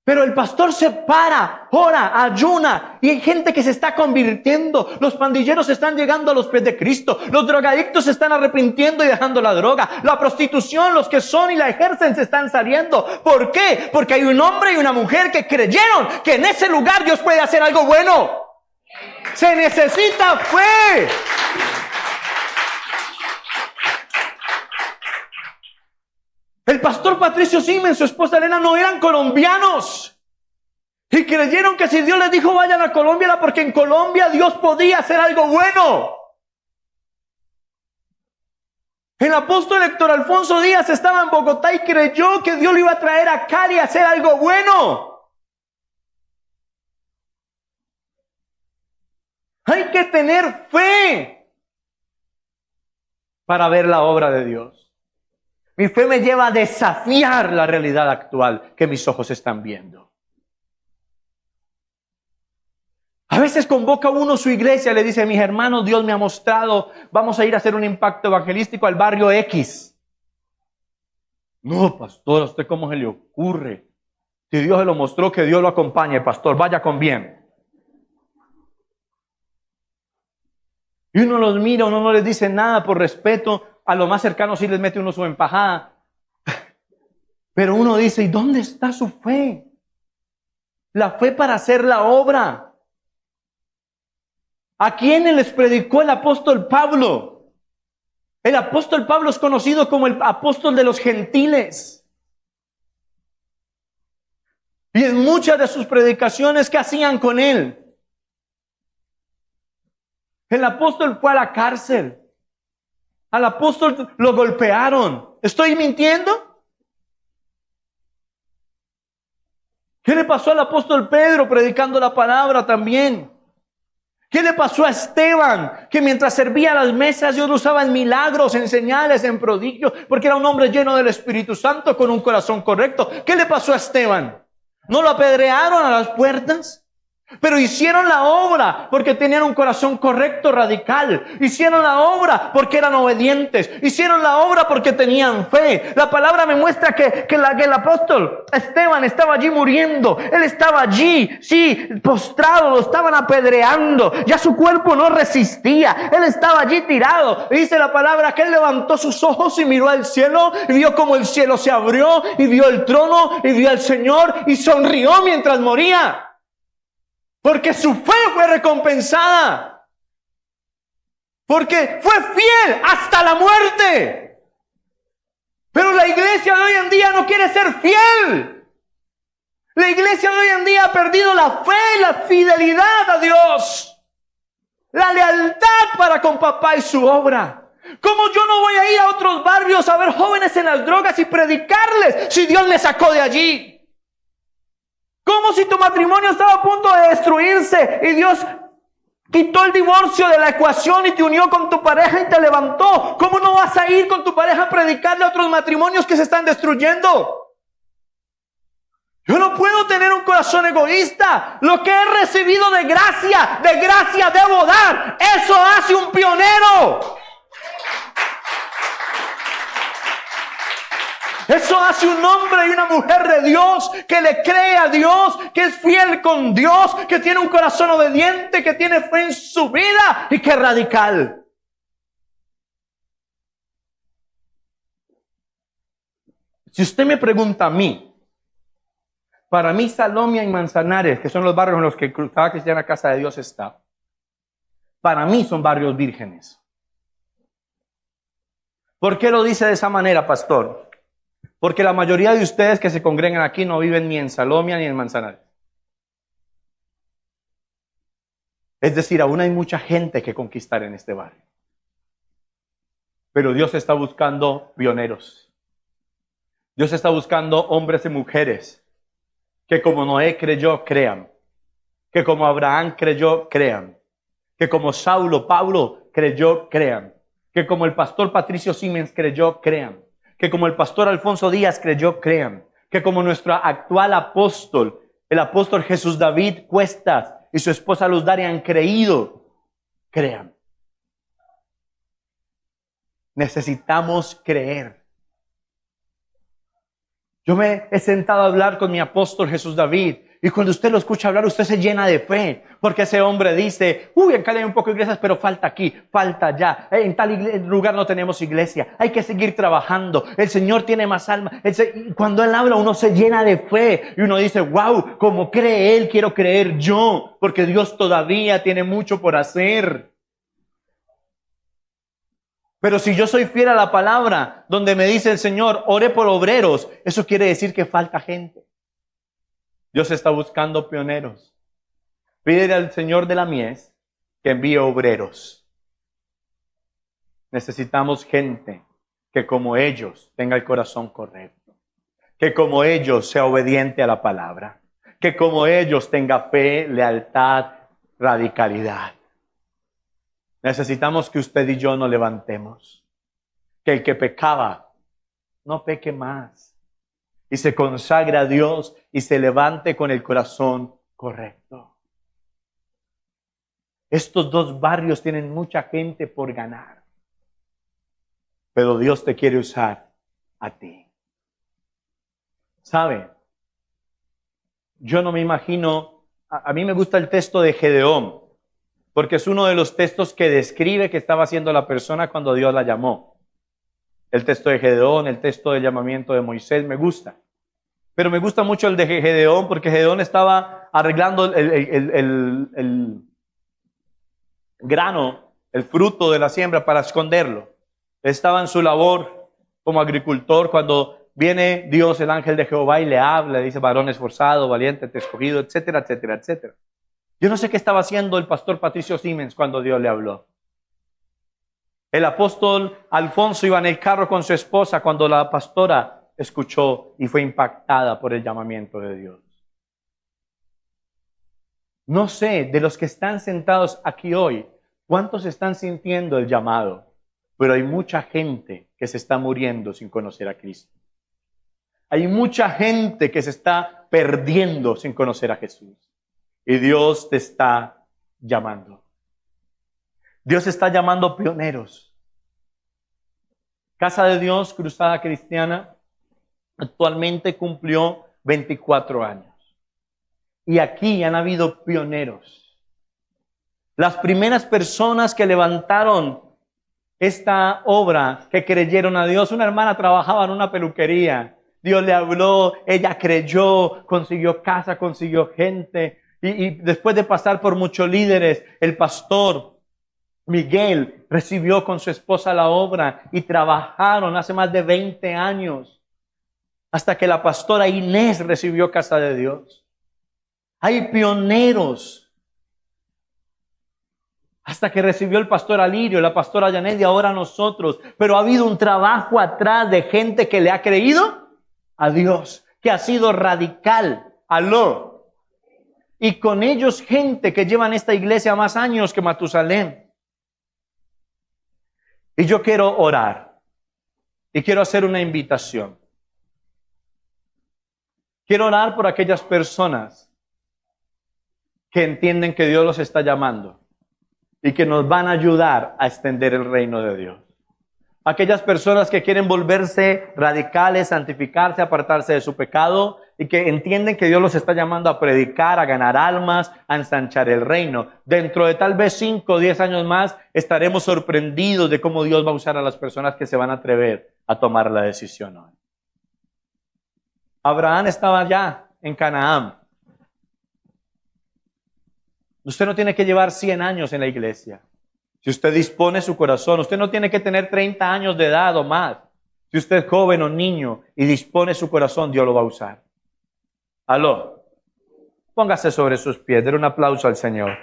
Pero el pastor se para, ora, ayuna, y hay gente que se está convirtiendo. Los pandilleros están llegando a los pies de Cristo. Los drogadictos se están arrepintiendo y dejando la droga. La prostitución, los que son y la ejercen se están saliendo. ¿Por qué? Porque hay un hombre y una mujer que creyeron que en ese lugar Dios puede hacer algo bueno. Se necesita fe. El pastor Patricio Siemens, su esposa Elena, no eran colombianos. Y creyeron que si Dios les dijo vayan a Colombia era porque en Colombia Dios podía hacer algo bueno. El apóstol Héctor Alfonso Díaz estaba en Bogotá y creyó que Dios lo iba a traer a Cali a hacer algo bueno. Hay que tener fe para ver la obra de Dios. Mi fe me lleva a desafiar la realidad actual que mis ojos están viendo. A veces convoca uno su iglesia, le dice, mis hermanos, Dios me ha mostrado, vamos a ir a hacer un impacto evangelístico al barrio X. No, pastor, ¿a usted cómo se le ocurre? Si Dios se lo mostró, que Dios lo acompañe, pastor, vaya con bien. Y uno los mira, uno no les dice nada por respeto. A lo más cercano sí les mete uno su empajada. Pero uno dice, ¿y dónde está su fe? La fe para hacer la obra. ¿A quiénes les predicó el apóstol Pablo? El apóstol Pablo es conocido como el apóstol de los gentiles. Y en muchas de sus predicaciones, ¿qué hacían con él? El apóstol fue a la cárcel. Al apóstol lo golpearon. ¿Estoy mintiendo? ¿Qué le pasó al apóstol Pedro predicando la palabra también? ¿Qué le pasó a Esteban? Que mientras servía a las mesas Dios lo usaba en milagros, en señales, en prodigios, porque era un hombre lleno del Espíritu Santo con un corazón correcto. ¿Qué le pasó a Esteban? ¿No lo apedrearon a las puertas? Pero hicieron la obra porque tenían un corazón correcto, radical. Hicieron la obra porque eran obedientes. Hicieron la obra porque tenían fe. La palabra me muestra que el apóstol Esteban estaba allí muriendo. Él estaba allí, sí, postrado, lo estaban apedreando. Ya su cuerpo no resistía. Él estaba allí tirado. Y dice la palabra que él levantó sus ojos y miró al cielo y vio como el cielo se abrió y vio el trono y vio al Señor y sonrió mientras moría. Porque su fe fue recompensada. Porque fue fiel hasta la muerte. Pero la iglesia de hoy en día no quiere ser fiel. La iglesia de hoy en día ha perdido la fe, la fidelidad a Dios, la lealtad para con papá y su obra. ¿Cómo yo no voy a ir a otros barrios a ver jóvenes en las drogas y predicarles si Dios me sacó de allí? ¿Cómo si tu matrimonio estaba a punto de destruirse y Dios quitó el divorcio de la ecuación y te unió con tu pareja y te levantó? ¿Cómo no vas a ir con tu pareja a predicarle a otros matrimonios que se están destruyendo? Yo no puedo tener un corazón egoísta. Lo que he recibido de gracia debo dar. Eso hace un pionero. Eso hace un hombre y una mujer de Dios que le cree a Dios, que es fiel con Dios, que tiene un corazón obediente, que tiene fe en su vida y que es radical. Si usted me pregunta a mí, para mí Salomia y Manzanares, que son los barrios en los que Cruzada Cristiana Casa de Dios está, para mí son barrios vírgenes. ¿Por qué lo dice de esa manera, pastor? Porque la mayoría de ustedes que se congregan aquí no viven ni en Salomia ni en Manzanares. Es decir, aún hay mucha gente que conquistar en este barrio. Pero Dios está buscando pioneros. Dios está buscando hombres y mujeres que como Noé creyó, crean. Que como Abraham creyó, crean. Que como Saulo, Pablo creyó, crean. Que como el pastor Patricio Siemens creyó, crean. Que como el pastor Alfonso Díaz creyó, crean. Que como nuestro actual apóstol, el apóstol Jesús David Cuestas y su esposa Luz Daria han creído, crean. Necesitamos creer. Yo me he sentado a hablar con mi apóstol Jesús David y cuando usted lo escucha hablar, usted se llena de fe. Porque ese hombre dice, en Cali hay un poco de iglesias, pero falta aquí, falta allá. En tal lugar no tenemos iglesia. Hay que seguir trabajando. El Señor tiene más alma. Cuando Él habla, uno se llena de fe. Y uno dice, wow, como cree Él, quiero creer yo. Porque Dios todavía tiene mucho por hacer. Pero si yo soy fiel a la palabra, donde me dice el Señor, ore por obreros, eso quiere decir que falta gente. Dios está buscando pioneros. Pídele al Señor de la mies que envíe obreros. Necesitamos gente que como ellos tenga el corazón correcto. Que como ellos sea obediente a la palabra. Que como ellos tenga fe, lealtad, radicalidad. Necesitamos que usted y yo nos levantemos. Que el que pecaba no peque más. Y se consagre a Dios y se levante con el corazón correcto. Estos dos barrios tienen mucha gente por ganar. Pero Dios te quiere usar a ti. ¿Sabe? Yo no me imagino, a mí me gusta el texto de Gedeón. Porque es uno de los textos que describe qué estaba haciendo la persona cuando Dios la llamó. El texto de Gedeón, el texto del llamamiento de Moisés, me gusta. Pero me gusta mucho el de Gedeón porque Gedeón estaba arreglando el grano, el fruto de la siembra para esconderlo. Estaba en su labor como agricultor cuando viene Dios, el ángel de Jehová, y le habla, le dice, varón esforzado, valiente, te he escogido, etcétera, etcétera, etcétera. Yo no sé qué estaba haciendo el pastor Patricio Siemens cuando Dios le habló. El apóstol Alfonso iba en el carro con su esposa cuando la pastora escuchó y fue impactada por el llamamiento de Dios. No sé, de los que están sentados aquí hoy, cuántos están sintiendo el llamado, pero hay mucha gente que se está muriendo sin conocer a Cristo. Hay mucha gente que se está perdiendo sin conocer a Jesús. Y Dios te está llamando. Dios está llamando pioneros. Casa de Dios, Cruzada Cristiana, actualmente cumplió 24 años. Y aquí han habido pioneros. Las primeras personas que levantaron esta obra, que creyeron a Dios, una hermana trabajaba en una peluquería. Dios le habló, ella creyó, consiguió casa, consiguió gente. Y después de pasar por muchos líderes, el pastor Miguel recibió con su esposa la obra y trabajaron hace más de 20 años. hasta que la pastora Inés recibió Casa de Dios. Hay pioneros. Hasta que recibió el pastor Alirio, la pastora Janet y ahora nosotros. Pero ha habido un trabajo atrás de gente que le ha creído a Dios, que ha sido radical. Aló. Y con ellos gente que llevan esta iglesia más años que Matusalén. Y yo quiero orar. Y quiero hacer una invitación. Quiero orar por aquellas personas que entienden que Dios los está llamando y que nos van a ayudar a extender el reino de Dios. Aquellas personas que quieren volverse radicales, santificarse, apartarse de su pecado y que entienden que Dios los está llamando a predicar, a ganar almas, a ensanchar el reino. Dentro de tal vez 5 o 10 años más estaremos sorprendidos de cómo Dios va a usar a las personas que se van a atrever a tomar la decisión hoy. Abraham estaba allá en Canaán. Usted no tiene que llevar 100 años en la iglesia. Si usted dispone su corazón, usted no tiene que tener 30 años de edad o más. Si usted es joven o niño y dispone su corazón, Dios lo va a usar. Aló. Póngase sobre sus pies, denle un aplauso al Señor.